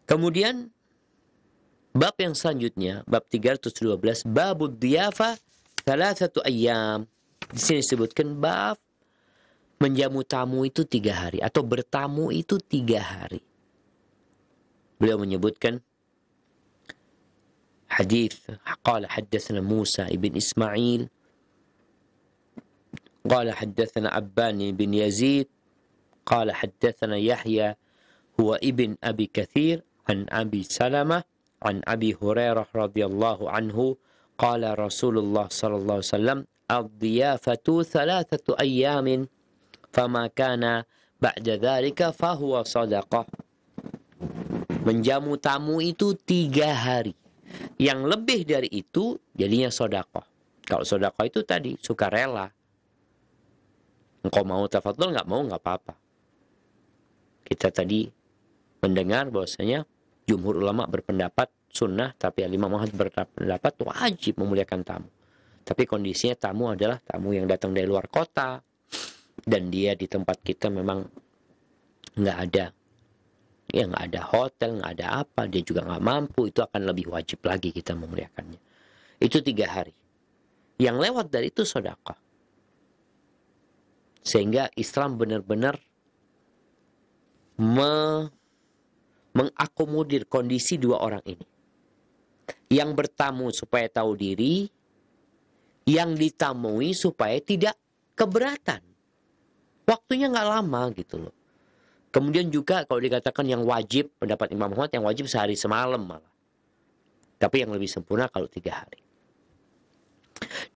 Kemudian bab yang selanjutnya, bab 312, babud diyafa thalathatu ayyam. Di sini disebutkan bab menjamu tamu itu 3 hari. Atau bertamu itu 3 hari. Beliau menyebutkan hadis. Qala haddathana Musa ibn Ismail. Qala haddathana Abban ibn Yazid. Qala haddathana Yahya huwa ibn Abi Kathir. An Abi Salamah. An Abi Hurairah radhiyallahu anhu. Qala Rasulullah sallallahu alaihi wasallam. Ad-diyafatu 3 ayyamin. Fama kana ba'da dzalika fahuwa shadaqah. Menjamu tamu itu 3 hari. Yang lebih dari itu jadinya sedekah. Kalau sedekah itu tadi sukarela. Engkau mau tafadhol, enggak mau enggak apa-apa. Kita tadi mendengar bahwasanya jumhur ulama berpendapat sunnah, tapi Imam Ahmad berpendapat wajib memuliakan tamu. Tapi kondisinya tamu adalah tamu yang datang dari luar kota, dan dia di tempat kita memang nggak ada Ya nggak ada hotel, nggak ada apa, dia juga nggak mampu, itu akan lebih wajib lagi kita memuliakannya. Itu 3 hari. Yang lewat dari itu sedekah. Sehingga Islam benar-benar mengakomodir kondisi dua orang ini. Yang bertamu supaya tahu diri, yang ditamui supaya tidak keberatan. Waktunya nggak lama gitu loh. Kemudian juga kalau dikatakan yang wajib, pendapat Imam Ahmad yang wajib sehari semalam malah. Tapi yang lebih sempurna kalau 3 hari.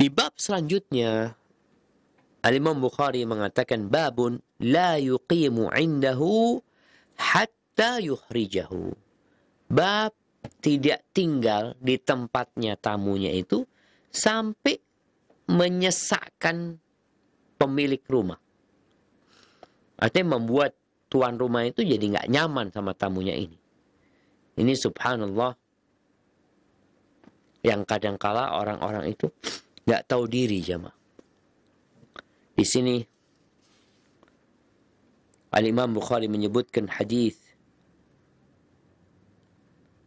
Di bab selanjutnya, Al-Imam Bukhari mengatakan babun la yuqimu indahu hatta yukhrijahu. Bab tidak tinggal di tempatnya tamunya itu sampai menyesakkan pemilik rumah. Artinya membuat tuan rumah itu jadi nggak nyaman sama tamunya ini. Ini subhanallah yang kadangkala orang-orang itu nggak tahu diri jemaah. Di sini Al-Imam Bukhari menyebutkan hadis.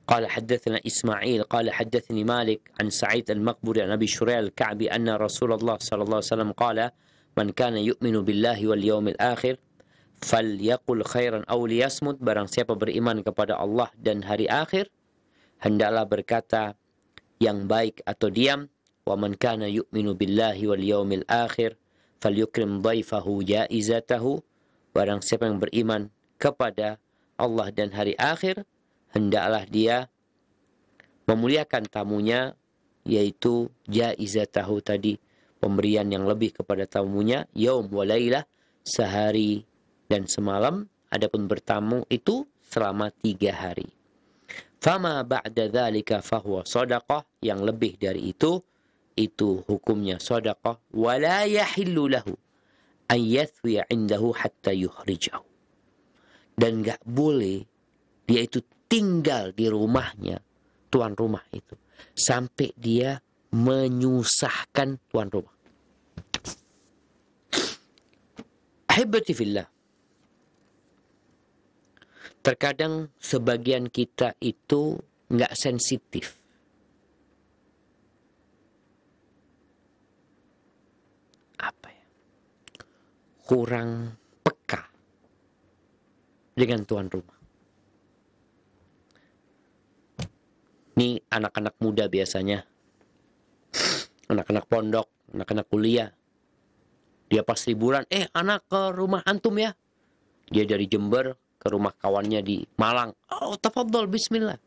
قال حدثنا إسماعيل قال حدثني مالك عن سعيد المقبري عن أبي شريح الكعبي أن رسول الله صلى الله عليه وسلم قال من كان يؤمن بالله واليوم الآخر فليقل خيرا أو ليصمت. Barang siapa beriman kepada Allah dan hari akhir, hendaklah berkata yang baik atau diam. ومن كان يؤمن بالله واليوم الآخر فليكرم ضيفه جائزته. Barang siapa yang beriman kepada Allah dan hari akhir, hendaklah dia memuliakan tamunya, yaitu jaizatahu tadi, pemberian yang lebih kepada tamunya, yaum wa lailah, sehari dan semalam. Adapun bertamu itu selama 3 hari. Fama ba'da dzalika fahuwa shadaqah, yang lebih dari itu hukumnya shadaqah. Wala yahillu lahu an yathwi 'indahu hatta yukhrijahu. Dan enggak boleh dia itu tinggal di rumahnya, tuan rumah itu, sampai dia menyusahkan tuan rumah. Ahibati fillah. Terkadang sebagian kita itu nggak sensitif. Apa ya? Kurang peka dengan tuan rumah. Ini anak-anak muda biasanya, anak-anak pondok, anak-anak kuliah. Dia pas liburan, anak ke rumah antum ya. Dia dari Jember ke rumah kawannya di Malang. Oh, tafadhol, bismillah.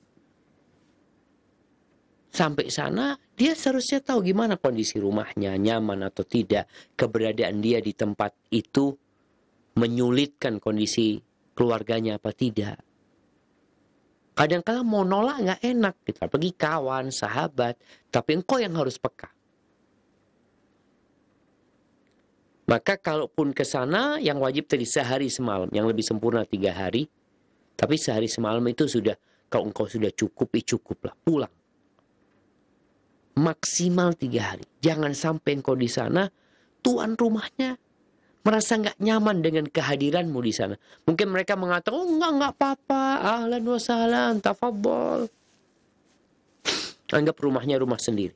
Sampai sana, dia seharusnya tahu gimana kondisi rumahnya, nyaman atau tidak. Keberadaan dia di tempat itu menyulitkan kondisi keluarganya apa tidak. Kadang-kala mau nolak nggak enak, kita pergi kawan, sahabat, tapi engkau yang harus peka. Maka kalaupun ke sana, yang wajib tadi sehari semalam, yang lebih sempurna 3 hari, tapi sehari semalam itu sudah, kalau engkau sudah cukup, cukuplah, pulang. Maksimal 3 hari. Jangan sampai engkau di sana, tuan rumahnya merasa nggak nyaman dengan kehadiranmu di sana. Mungkin mereka mengatakan, oh enggak apa-apa, ahlan wa sahlan, tafadhol. Anggap rumahnya rumah sendiri.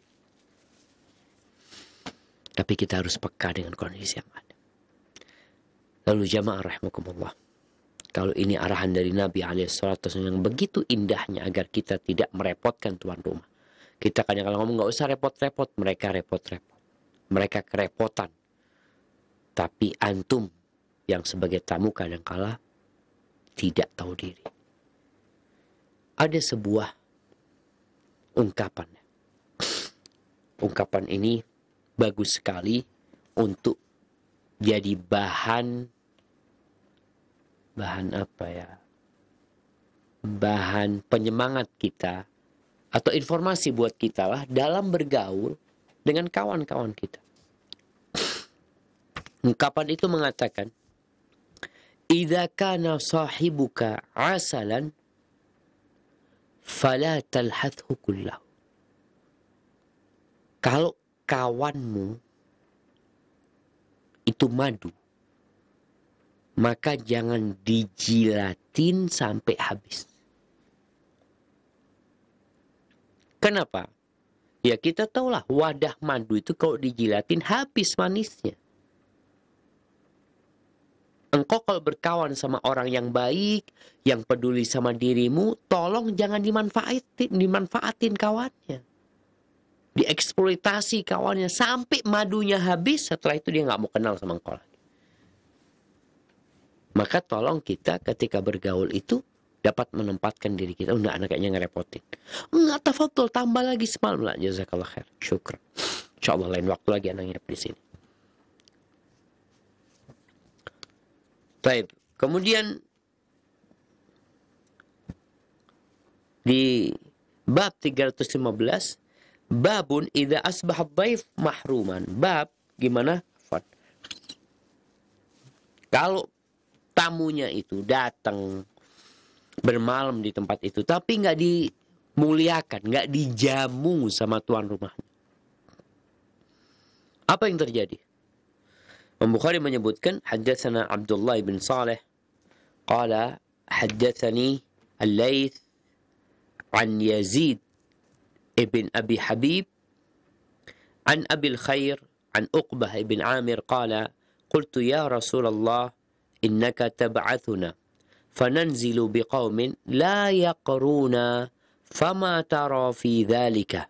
Tapi kita harus peka dengan kondisi yang ada. Lalu jamaah rahimakumullah, kalau ini arahan dari Nabi SAW yang begitu indahnya agar kita tidak merepotkan tuan rumah. Kita kadang-kadang ngomong nggak usah repot-repot, mereka repot-repot. Mereka kerepotan. Tapi antum yang sebagai tamu kadangkala tidak tahu diri. Ada sebuah ungkapan. Ungkapan ini bagus sekali untuk jadi bahan apa ya? Bahan penyemangat kita atau informasi buat kita lah dalam bergaul dengan kawan-kawan kita. Ungkapan itu mengatakan, "Idza kana sahibuka 'asalan fala talhathu kullahu." Kalau kawanmu itu madu, maka jangan dijilati jilatin sampai habis. Kenapa? Ya kita tahulah wadah madu itu kalau dijilatin habis manisnya. Engkau kalau berkawan sama orang yang baik, yang peduli sama dirimu, tolong jangan dimanfaatin kawannya. Dieksploitasi kawannya sampai madunya habis, setelah itu dia nggak mau kenal sama engkau lagi. Maka tolong kita ketika bergaul itu dapat menempatkan diri kita. Enggak, anak kayaknya ngerepotin. Enggak, tafadhol, tambah lagi semalam lah. Jazakallah khair. Syukran. Insyaallah lain waktu lagi anak nginep di sini. Baik. Kemudian di bab 315, babun idza asbaha dhaif mahruman. Bab gimana? Kalau tamunya itu datang bermalam di tempat itu, tapi nggak dimuliakan, nggak dijamu sama tuan rumahnya. Apa yang terjadi? Imam Bukhari menyebutkan, haddatsana Abdullah bin Saleh, qala haddatsani Al-Laits an Yazid ibn Abi Habib an Abil Khair an Uqbah ibn Amir qala qultu ya Rasulullah innaka tab'athuna fananzilu biqaumin la yaqruna fama tara fi dhalika.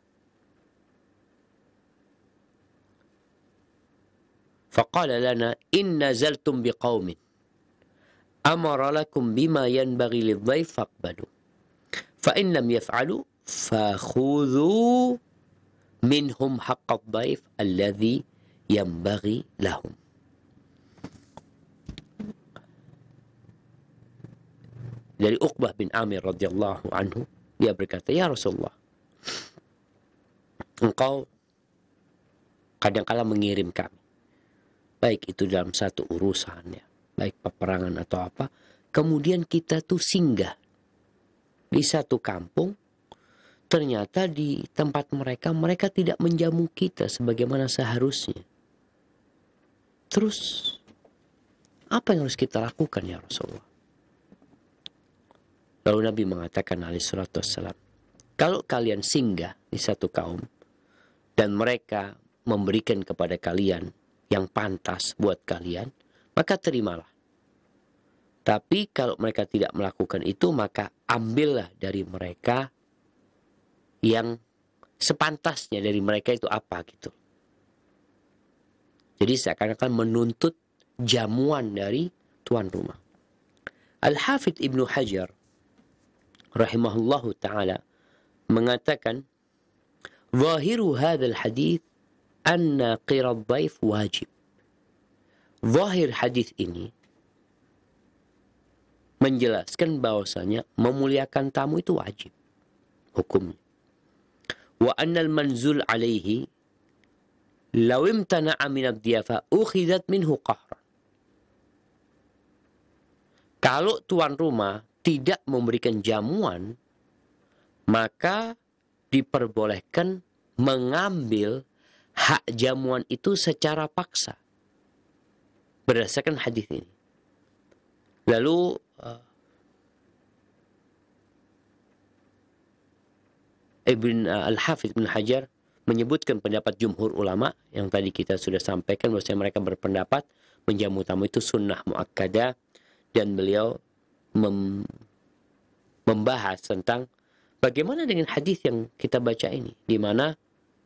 فقال لنا إن نزلتم بقوم أمر لكم بما ينبغي للضيف فاقبلوا فإن لم يفعلوا فخذوا منهم حق الضيف الذي ينبغي لهم. Dari Uqbah bin Amir radhiyallahu anhu, dia berkata, ya Rasulullah, engkau kadang-kala mengirim kami, baik itu dalam satu urusan ya, baik peperangan atau apa, kemudian kita tuh singgah di satu kampung, ternyata di tempat mereka tidak menjamu kita sebagaimana seharusnya. Terus apa yang harus kita lakukan ya Rasulullah? Lalu Nabi mengatakan alaihi salatu wassalam, kalau kalian singgah di satu kaum dan mereka memberikan kepada kalian yang pantas buat kalian, maka terimalah. Tapi kalau mereka tidak melakukan itu, maka ambillah dari mereka yang sepantasnya dari mereka itu apa gitu. Jadi seakan-akan menuntut jamuan dari tuan rumah. Al-Hafidh Ibnu Hajar rahimahullahu ta'ala mengatakan, zahiru hadzal hadits anna qirad dhaif wajib. Zahir hadis ini menjelaskan bahwasanya memuliakan tamu itu wajib hukumnya. Wa annal manzul alaihi law imtana'a min ad-diyafa ukhidat minhu qahran. Kalau tuan rumah tidak memberikan jamuan, maka diperbolehkan mengambil hak jamuan itu secara paksa berdasarkan hadis ini. Lalu Al-Hafidh Ibn Hajar menyebutkan pendapat jumhur ulama yang tadi kita sudah sampaikan, bahwasanya mereka berpendapat menjamu tamu itu sunnah muakkadah, dan beliau membahas tentang bagaimana dengan hadis yang kita baca ini, di mana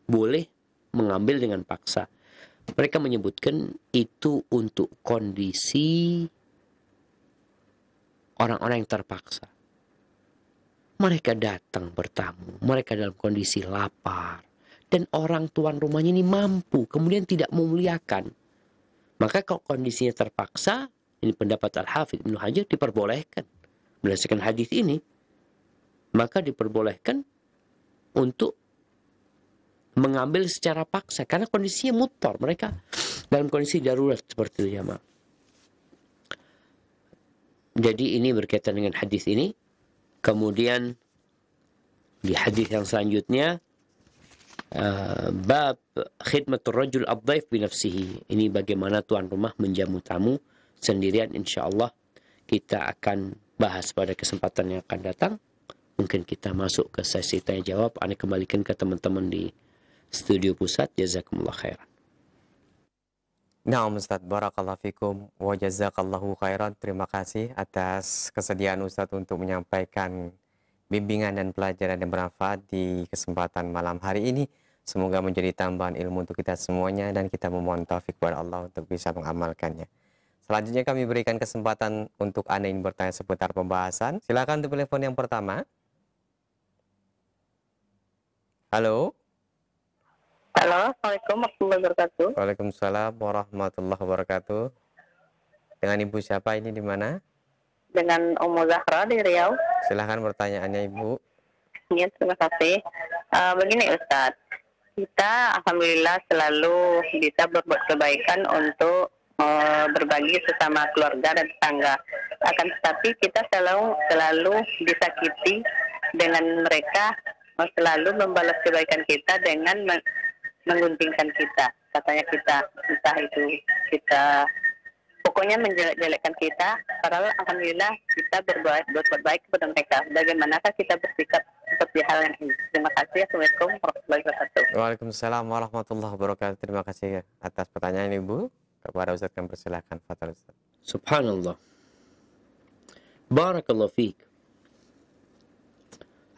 boleh mengambil dengan paksa. Mereka menyebutkan itu untuk kondisi orang-orang yang terpaksa. Mereka datang bertamu, mereka dalam kondisi lapar, dan orang tuan rumahnya ini mampu, kemudian tidak memuliakan. Maka kalau kondisinya terpaksa, ini pendapat Al-Hafidh Ibnu Hajar, diperbolehkan. Berdasarkan hadis ini, maka diperbolehkan untuk mengambil secara paksa karena kondisinya muttar, mereka dalam kondisi darurat seperti itu ya, Mak. Jadi ini berkaitan dengan hadis ini. Kemudian di hadis yang selanjutnya, bab khidmatur rajul ad-dhaif bi nafsihi. Ini bagaimana tuan rumah menjamu tamu sendirian. Insyaallah kita akan bahas pada kesempatan yang akan datang. Mungkin kita masuk ke sesi tanya jawab. Anda kembalikan ke teman-teman di studio pusat. Jazakumullah khairan. Nah, Ustadz, barakallahu fikum wa jazakallahu khairan. Terima kasih atas kesediaan Ustadz untuk menyampaikan bimbingan dan pelajaran yang bermanfaat di kesempatan malam hari ini. Semoga menjadi tambahan ilmu untuk kita semuanya dan kita memohon taufik kepada Allah untuk bisa mengamalkannya. Selanjutnya kami berikan kesempatan untuk Anda yang bertanya seputar pembahasan. Silakan untuk telepon yang pertama. Halo. Halo, Assalamualaikum warahmatullahi wabarakatuh. Waalaikumsalam warahmatullahi wabarakatuh. Dengan Ibu siapa ini di mana? Dengan Ummu Zahra di Riau. Silahkan pertanyaannya Ibu. Ya, terima kasih. Begini Ustadz, kita alhamdulillah selalu bisa berbuat kebaikan untuk berbagi sesama keluarga dan tetangga. Akan tetapi kita selalu disakiti dengan mereka selalu membalas kebaikan kita dengan menguntingkan kita. Katanya kita, entah itu kita pokoknya menjelek-jelekkan kita, padahal alhamdulillah kita berbuat baik kepada mereka. Bagaimanakah kita bersikap seperti hal yang ini? Terima kasih. Assalamualaikum warahmatullahi wabarakatuh. Waalaikumsalam warahmatullahi wabarakatuh. Terima kasih atas pertanyaan Ibu. Kepada Ustaz kami persilakan. Fadhal Ustaz. Subhanallah. Barakallahu fiik.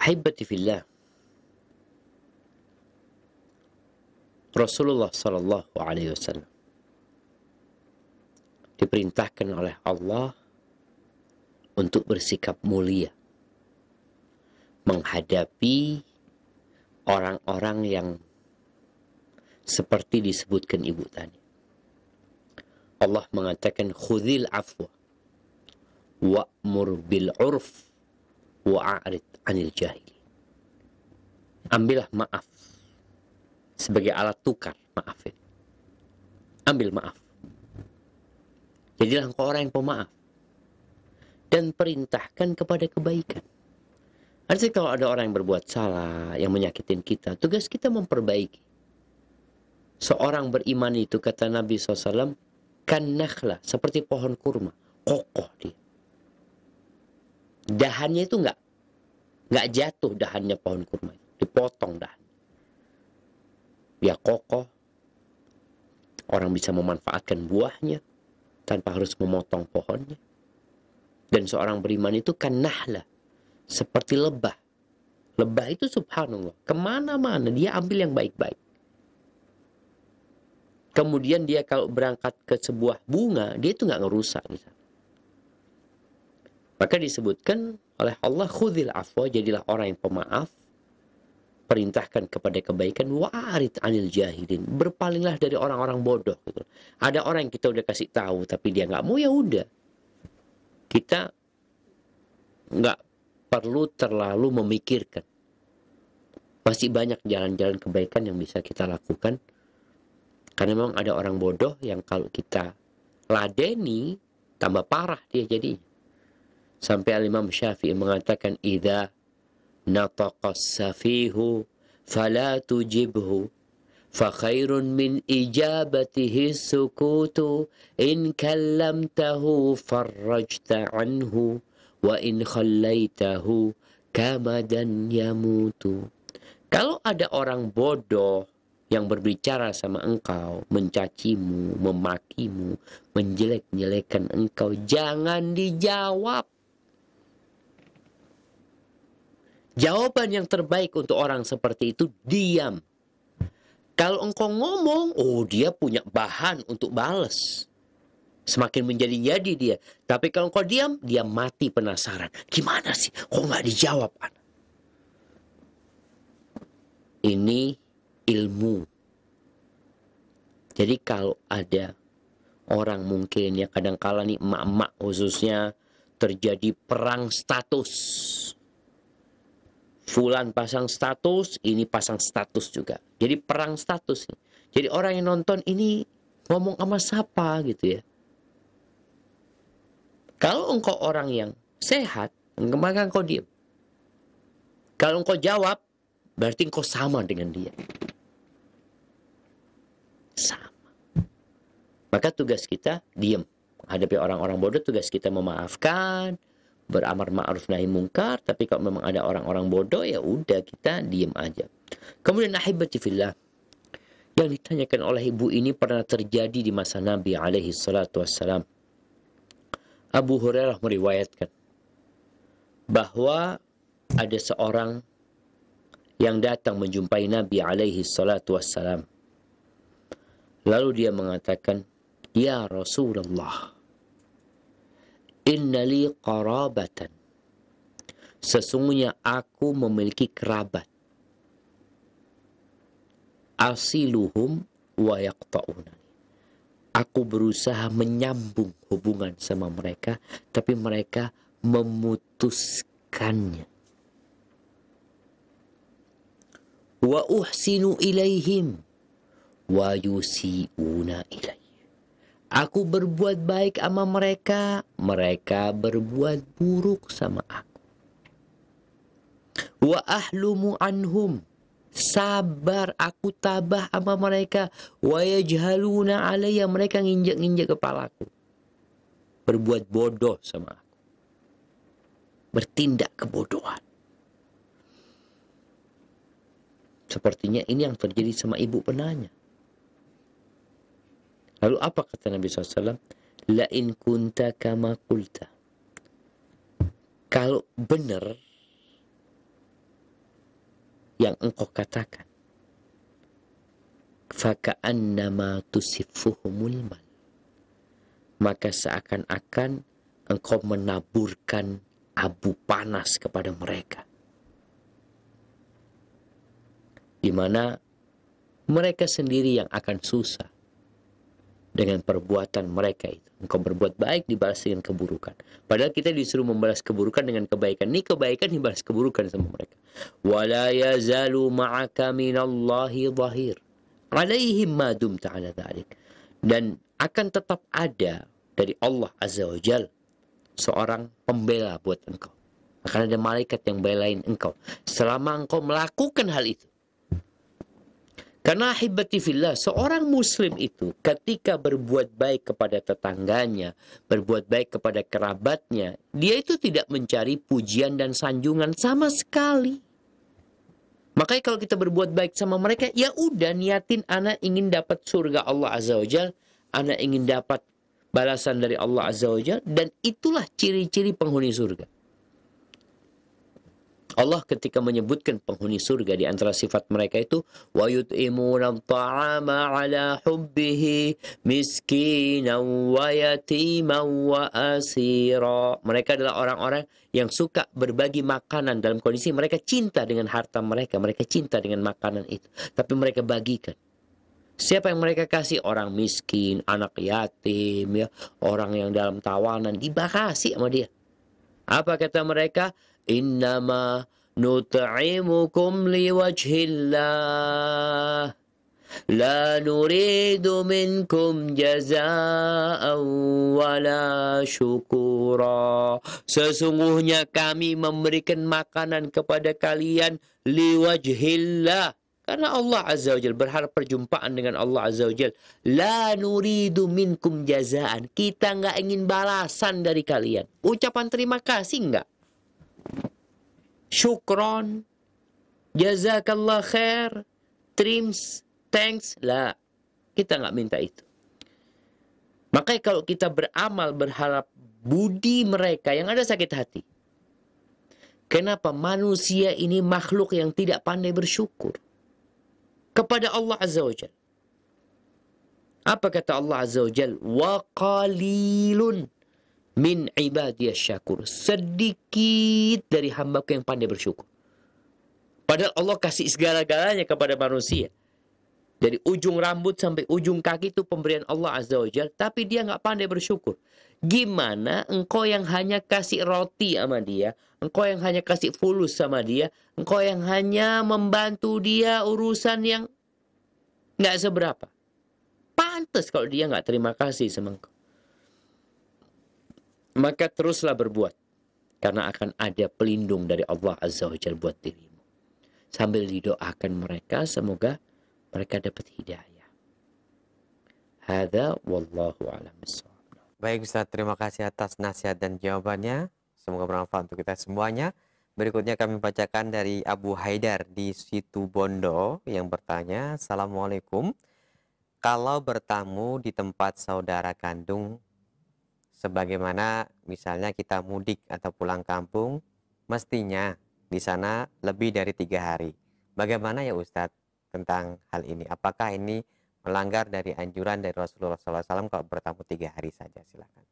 Ahibati fillah. Rasulullah sallallahu alaihi wasallam diperintahkan oleh Allah untuk bersikap mulia menghadapi orang-orang yang seperti disebutkan Ibu tadi. Allah mengatakan khudhil afwa wa'mur bil urf wa'arid 'anil jahili. Ambillah maaf sebagai alat tukar, maafin. Ambil maaf. Jadilah engkau orang yang pemaaf. Dan perintahkan kepada kebaikan. Artinya kalau ada orang yang berbuat salah, yang menyakitin kita, tugas kita memperbaiki. Seorang beriman itu, kata Nabi SAW, kan nakhlah, seperti pohon kurma. Kokoh dia. Dahannya itu nggak jatuh dahannya pohon kurma. Dipotong dahan. Dia kokoh, orang bisa memanfaatkan buahnya tanpa harus memotong pohonnya. Dan seorang beriman itu kan nahlah, seperti lebah. Lebah itu subhanallah, kemana-mana dia ambil yang baik-baik. Kemudian dia kalau berangkat ke sebuah bunga, dia itu nggak ngerusak misalnya. Maka disebutkan oleh Allah, khudhil afwa, jadilah orang yang pemaaf, perintahkan kepada kebaikan, wa'arid 'anil jahilin, berpalinglah dari orang-orang bodoh gitu. Ada orang yang kita udah kasih tahu tapi dia nggak mau, ya udah. Kita nggak perlu terlalu memikirkan. Masih banyak jalan-jalan kebaikan yang bisa kita lakukan. Karena memang ada orang bodoh yang kalau kita ladeni, tambah parah dia jadi. Sampai Imam Syafi'i mengatakan, idza nataqas safihu fala tujibhu fa khairun min ijabatihi sukutu in kallamtahu farrajta anhu wa in khallaitahu kamadan yamutu. Kalau ada orang bodoh yang berbicara sama engkau, mencacimu, memakimu, menjelek-jelekan engkau, jangan dijawab. Jawaban yang terbaik untuk orang seperti itu, diam. Kalau engkau ngomong, oh dia punya bahan untuk balas. Semakin menjadi-jadi dia. Tapi kalau engkau diam, dia mati penasaran. Gimana sih? Kok nggak dijawab? Ini ilmu. Jadi kalau ada orang mungkin ya kadang-kala nih emak-emak khususnya terjadi perang status. Fulan pasang status, ini pasang status juga. Jadi perang status. Jadi orang yang nonton ini ngomong sama siapa gitu ya. Kalau engkau orang yang sehat, maka engkau diam. Kalau engkau jawab, berarti engkau sama dengan dia. Sama. Maka tugas kita diam. Menghadapi orang-orang bodoh, tugas kita memaafkan, beramar ma'ruf nahi mungkar. Tapi kalau memang ada orang-orang bodoh, ya udah kita diem aja. Kemudian ahibati fillah, yang ditanyakan oleh ibu ini pernah terjadi di masa Nabi alaihi salatu wassalam. Abu Hurairah meriwayatkan bahwa ada seorang yang datang menjumpai Nabi alaihi salatu wassalam. Lalu dia mengatakan, "Ya Rasulullah, inna li qarabatan." Sesungguhnya aku memiliki kerabat. Asiluhum wa yaqta'una. Aku berusaha menyambung hubungan sama mereka, tapi mereka memutuskannya. Wa uhsinu ilaihim wa yusi'una ilaih. Aku berbuat baik sama mereka, mereka berbuat buruk sama aku. Wa ahlumu anhum. Sabar, aku tabah sama mereka. Wa yajhaluna alayya, mereka nginjek-nginjek kepalaku. Berbuat bodoh sama aku. Bertindak kebodohan. Sepertinya ini yang terjadi sama ibu penanya. Lalu apa kata Nabi SAW? La in kunta kama qulta. Kalau benar yang engkau katakan, faka'annama tusiffuhumul mal, maka seakan-akan engkau menaburkan abu panas kepada mereka, di mana mereka sendiri yang akan susah dengan perbuatan mereka itu. Engkau berbuat baik dibalas dengan keburukan. Padahal kita disuruh membalas keburukan dengan kebaikan. Ini kebaikan dibalas keburukan sama mereka. Wala yazalu ma'aka minallahi dhahir alaihim ma dumta ala dhalik. Dan akan tetap ada dari Allah Azza wa Jal seorang pembela buat engkau. Akan ada malaikat yang belain engkau selama engkau melakukan hal itu. Karena ahibati fillah, seorang muslim itu ketika berbuat baik kepada tetangganya, berbuat baik kepada kerabatnya, dia itu tidak mencari pujian dan sanjungan sama sekali. Makanya kalau kita berbuat baik sama mereka, ya udah niatin anak ingin dapat surga Allah Azza wa Jal, anak ingin dapat balasan dari Allah Azza wa Jal, dan itulah ciri-ciri penghuni surga. Allah ketika menyebutkan penghuni surga di antara sifat mereka itu wa yut'imuna at-ta'ama 'ala hubbihi miskinan wa yatiman wa asira. Mereka adalah orang-orang yang suka berbagi makanan dalam kondisi mereka cinta dengan harta mereka, mereka cinta dengan makanan itu, tapi mereka bagikan. Siapa yang mereka kasih? Orang miskin, anak yatim, ya, orang yang dalam tawanan, dibakasih sama dia. Apa kata mereka? Innama nut'imukum liwajhillah la nuridu minkum jazaa'an wala syukura. Sesungguhnya kami memberikan makanan kepada kalian liwajhillah, karena Allah Azza wa Jal, berharap perjumpaan dengan Allah Azza wa Jal. La nuridu minkum jazaan. Kita nggak ingin balasan dari kalian. Ucapan terima kasih nggak? Syukron, jazakallah khair, thanks, lah. Kita nggak minta itu. Makanya kalau kita beramal berharap budi mereka yang ada sakit hati. Kenapa manusia ini makhluk yang tidak pandai bersyukur kepada Allah Azza wa Jal? Apa kata Allah Azza wa Jal? Wa qalilun min ibadiyas syakur. Sedikit dari hambaku yang pandai bersyukur. Padahal Allah kasih segala-galanya kepada manusia. Dari ujung rambut sampai ujung kaki itu pemberian Allah Azza wa Jal. Tapi dia nggak pandai bersyukur. Gimana engkau yang hanya kasih roti sama dia, engkau yang hanya kasih fulus sama dia, engkau yang hanya membantu dia urusan yang nggak seberapa. Pantas kalau dia nggak terima kasih sama engkau. Maka teruslah berbuat, karena akan ada pelindung dari Allah Azza wa Jalla buat dirimu. Sambil didoakan mereka, semoga mereka dapat hidayah. Hadza wallahu a'lam bissawab. Baik Ustaz, terima kasih atas nasihat dan jawabannya. Semoga bermanfaat untuk kita semuanya. Berikutnya kami bacakan dari Abu Haidar di Situ Bondo yang bertanya, Assalamualaikum. Kalau bertamu di tempat saudara kandung, sebagaimana misalnya kita mudik atau pulang kampung, mestinya di sana lebih dari 3 hari. Bagaimana ya Ustadz tentang hal ini? Apakah ini melanggar dari anjuran dari Rasulullah SAW kalau bertamu 3 hari saja? Silakan.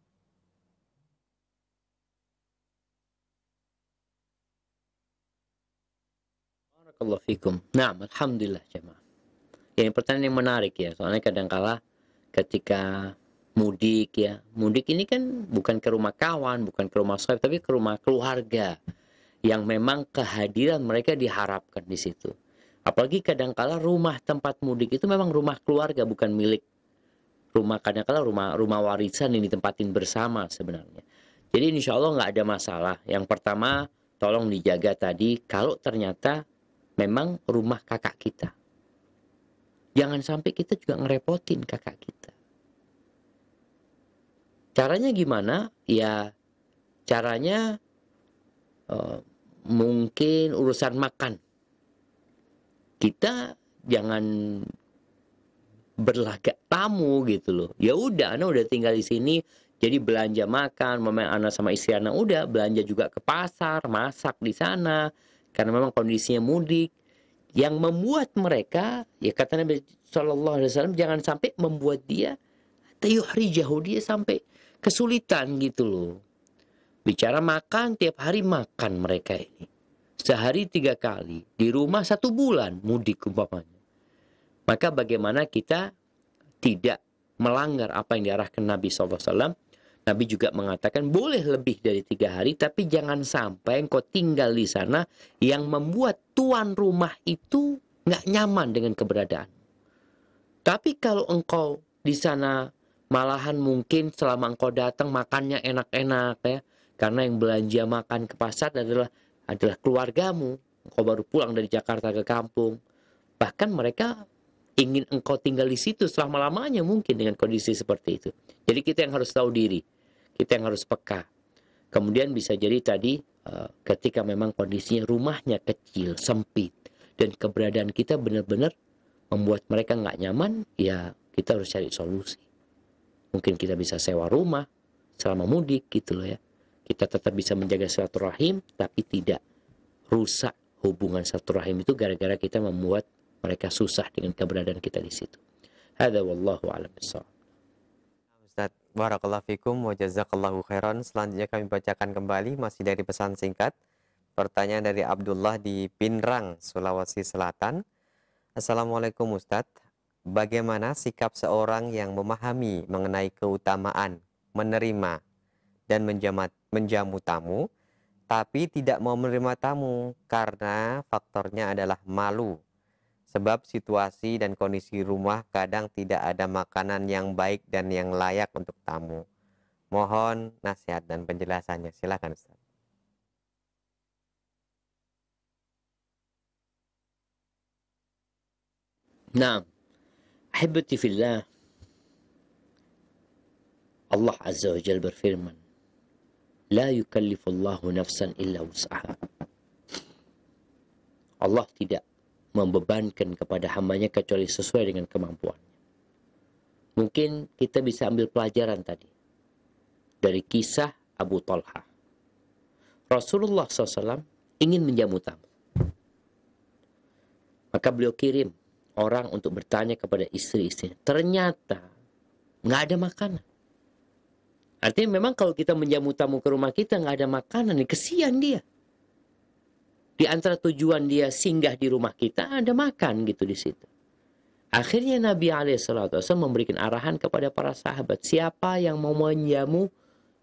Barakallahu fikum. Nah, alhamdulillah jemaah. Ini pertanyaan yang menarik ya, soalnya kadangkala ketika mudik ya, mudik ini kan bukan ke rumah kawan, bukan ke rumah sahabat, tapi ke rumah keluarga yang memang kehadiran mereka diharapkan di situ. Apalagi kadangkala rumah tempat mudik itu memang rumah keluarga, bukan milik rumah, kadangkala rumah warisan yang ditempatin bersama sebenarnya. Jadi insya Allah nggak ada masalah. Yang pertama, tolong dijaga tadi kalau ternyata memang rumah kakak kita. Jangan sampai kita juga ngerepotin kakak kita. Caranya gimana? Ya caranya mungkin urusan makan. Kita jangan berlagak tamu gitu loh. Ya udah, Ana udah tinggal di sini, jadi belanja makan, mama Ana sama istri Ana udah belanja juga ke pasar, masak di sana. Karena memang kondisinya mudik. Yang membuat mereka, ya kata Nabi SAW, jangan sampai membuat dia tayuhrijahu, dia sampai kesulitan gitu loh. Bicara makan, tiap hari makan mereka ini. Sehari 3 kali. Di rumah 1 bulan mudik umpamanya. Maka bagaimana kita tidak melanggar apa yang diarahkan Nabi SAW. Nabi juga mengatakan boleh lebih dari 3 hari, tapi jangan sampai engkau tinggal di sana yang membuat tuan rumah itu nggak nyaman dengan keberadaan. Tapi kalau engkau di sana malahan mungkin selama engkau datang makannya enak-enak ya, karena yang belanja makan ke pasar adalah keluargamu. Engkau baru pulang dari Jakarta ke kampung. Bahkan mereka ingin engkau tinggal di situ selama-lamanya mungkin dengan kondisi seperti itu. Jadi kita yang harus tahu diri, kita yang harus peka. Kemudian bisa jadi tadi ketika memang kondisinya rumahnya kecil, sempit, dan keberadaan kita benar-benar membuat mereka nggak nyaman, ya kita harus cari solusi. Mungkin kita bisa sewa rumah selama mudik gitu loh ya. Kita tetap bisa menjaga silaturahim, tapi tidak rusak hubungan silaturahim itu gara-gara kita membuat mereka susah dengan keberadaan kita di situ. Hadza wallahu a'lam bishawab. Ustaz, barakallahu fikum wa jazakallahu khairan. Selanjutnya kami bacakan kembali masih dari pesan singkat. Pertanyaan dari Abdullah di Pinrang, Sulawesi Selatan. Assalamualaikum Ustaz. Bagaimana sikap seorang yang memahami mengenai keutamaan menerima dan menjamu tamu, tapi tidak mau menerima tamu karena faktornya adalah malu? Sebab situasi dan kondisi rumah kadang tidak ada makanan yang baik dan yang layak untuk tamu. Mohon nasihat dan penjelasannya. Silakan Ustaz. Nah, ahibati fillah, Allah Azza wa Jalla berfirman, La yukallifullahu nafsan illa wus'aha. Allah tidak membebankan kepada hambanya kecuali sesuai dengan kemampuannya. Mungkin kita bisa ambil pelajaran tadi dari kisah Abu Talha. Rasulullah SAW ingin menjamu tamu. Maka beliau kirim orang untuk bertanya kepada istri-istri. Ternyata nggak ada makanan. Artinya memang kalau kita menjamu tamu ke rumah kita nggak ada makanan, kesian dia. Di antara tujuan dia singgah di rumah kita ada makan gitu di situ. Akhirnya Nabi SAW memberikan arahan kepada para sahabat, siapa yang mau menjamu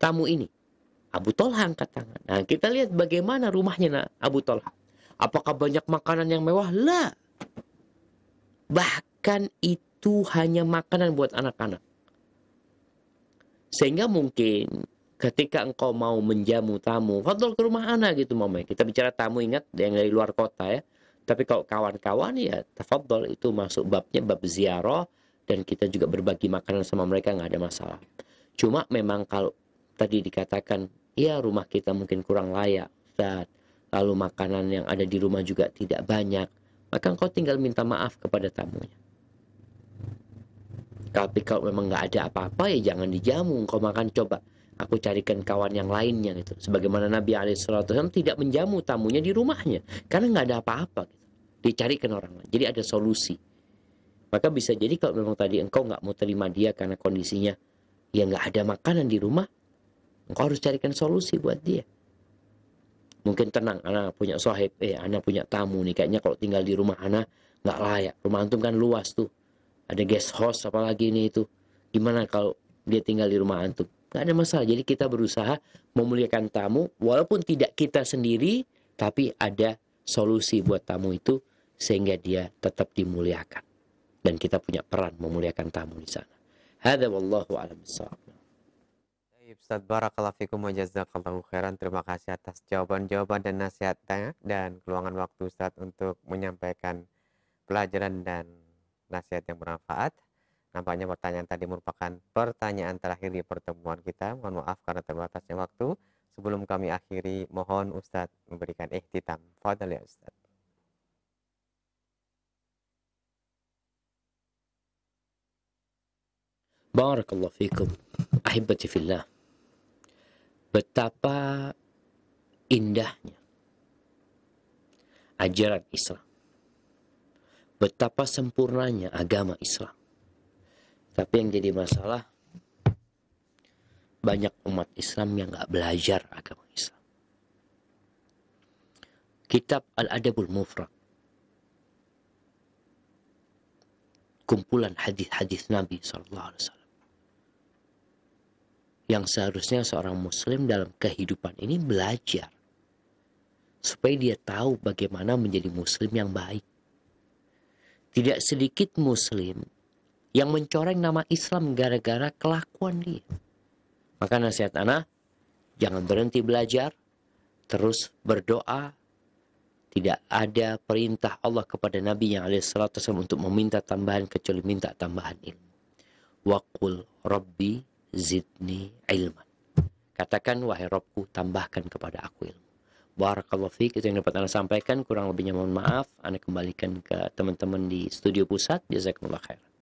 tamu ini? Abu Talha angkat tangan. Nah, kita lihat bagaimana rumahnya Abu Talha. Apakah banyak makanan yang mewah? Lah. Bahkan itu hanya makanan buat anak-anak. Sehingga mungkin ketika engkau mau menjamu tamu, fadol ke rumah anak gitu mama. Kita bicara tamu, ingat yang dari luar kota ya. Tapi kalau kawan-kawan ya tafadhol, itu masuk babnya bab ziarah, dan kita juga berbagi makanan sama mereka, nggak ada masalah. Cuma memang kalau tadi dikatakan ya rumah kita mungkin kurang layak, Ustaz. Lalu makanan yang ada di rumah juga tidak banyak. Maka engkau tinggal minta maaf kepada tamunya. Tapi kalau memang nggak ada apa-apa ya jangan dijamu. Engkau makan coba. Aku carikan kawan yang lainnya gitu. Sebagaimana Nabi SAW tidak menjamu tamunya di rumahnya. Karena nggak ada apa-apa gitu. Dicarikan orang lain. Jadi ada solusi. Maka bisa jadi kalau memang tadi engkau nggak mau terima dia karena kondisinya ya nggak ada makanan di rumah. Engkau harus carikan solusi buat dia. Mungkin tenang, anak punya sohib, anak punya tamu nih. Kayaknya kalau tinggal di rumah anak nggak layak. Rumah antum kan luas tuh. Ada guest house apalagi ini itu. Gimana kalau dia tinggal di rumah antum? Nggak ada masalah. Jadi kita berusaha memuliakan tamu. Walaupun tidak kita sendiri. Tapi ada solusi buat tamu itu. Sehingga dia tetap dimuliakan. Dan kita punya peran memuliakan tamu di sana. Hadza wallahu a'lam bishawab. Ustaz, barakallahu fikum wa jazakallahu khairan. Terima kasih atas jawaban-jawaban dan nasihatnya dan keluangan waktu Ustaz untuk menyampaikan pelajaran dan nasihat yang bermanfaat. Nampaknya pertanyaan tadi merupakan pertanyaan terakhir di pertemuan kita. Mohon maaf karena terbatasnya waktu. Sebelum kami akhiri, mohon Ustaz memberikan ikhtitam. Fadhal ya Ustaz. Barakallahu fikum. Ahibati fillah. Betapa indahnya ajaran Islam. Betapa sempurnanya agama Islam. Tapi yang jadi masalah, banyak umat Islam yang nggak belajar agama Islam. Kitab Al-Adabul Mufrad, kumpulan hadis-hadis Nabi SAW, yang seharusnya seorang muslim dalam kehidupan ini belajar supaya dia tahu bagaimana menjadi muslim yang baik. Tidak sedikit muslim yang mencoreng nama Islam gara-gara kelakuan dia. Maka nasihat ana, jangan berhenti belajar, terus berdoa. Tidak ada perintah Allah kepada Nabi yang alaihissalam untuk meminta tambahan kecuali minta tambahan ilmu. Waqul Rabbi zidni ilman. Katakan, wahai Rabbku, tambahkan kepada aku ilmu. Barakallahu fiik, itu yang dapat Anda sampaikan. Kurang lebihnya mohon maaf. Anda kembalikan ke teman-teman di studio pusat. Jazakumullah khair.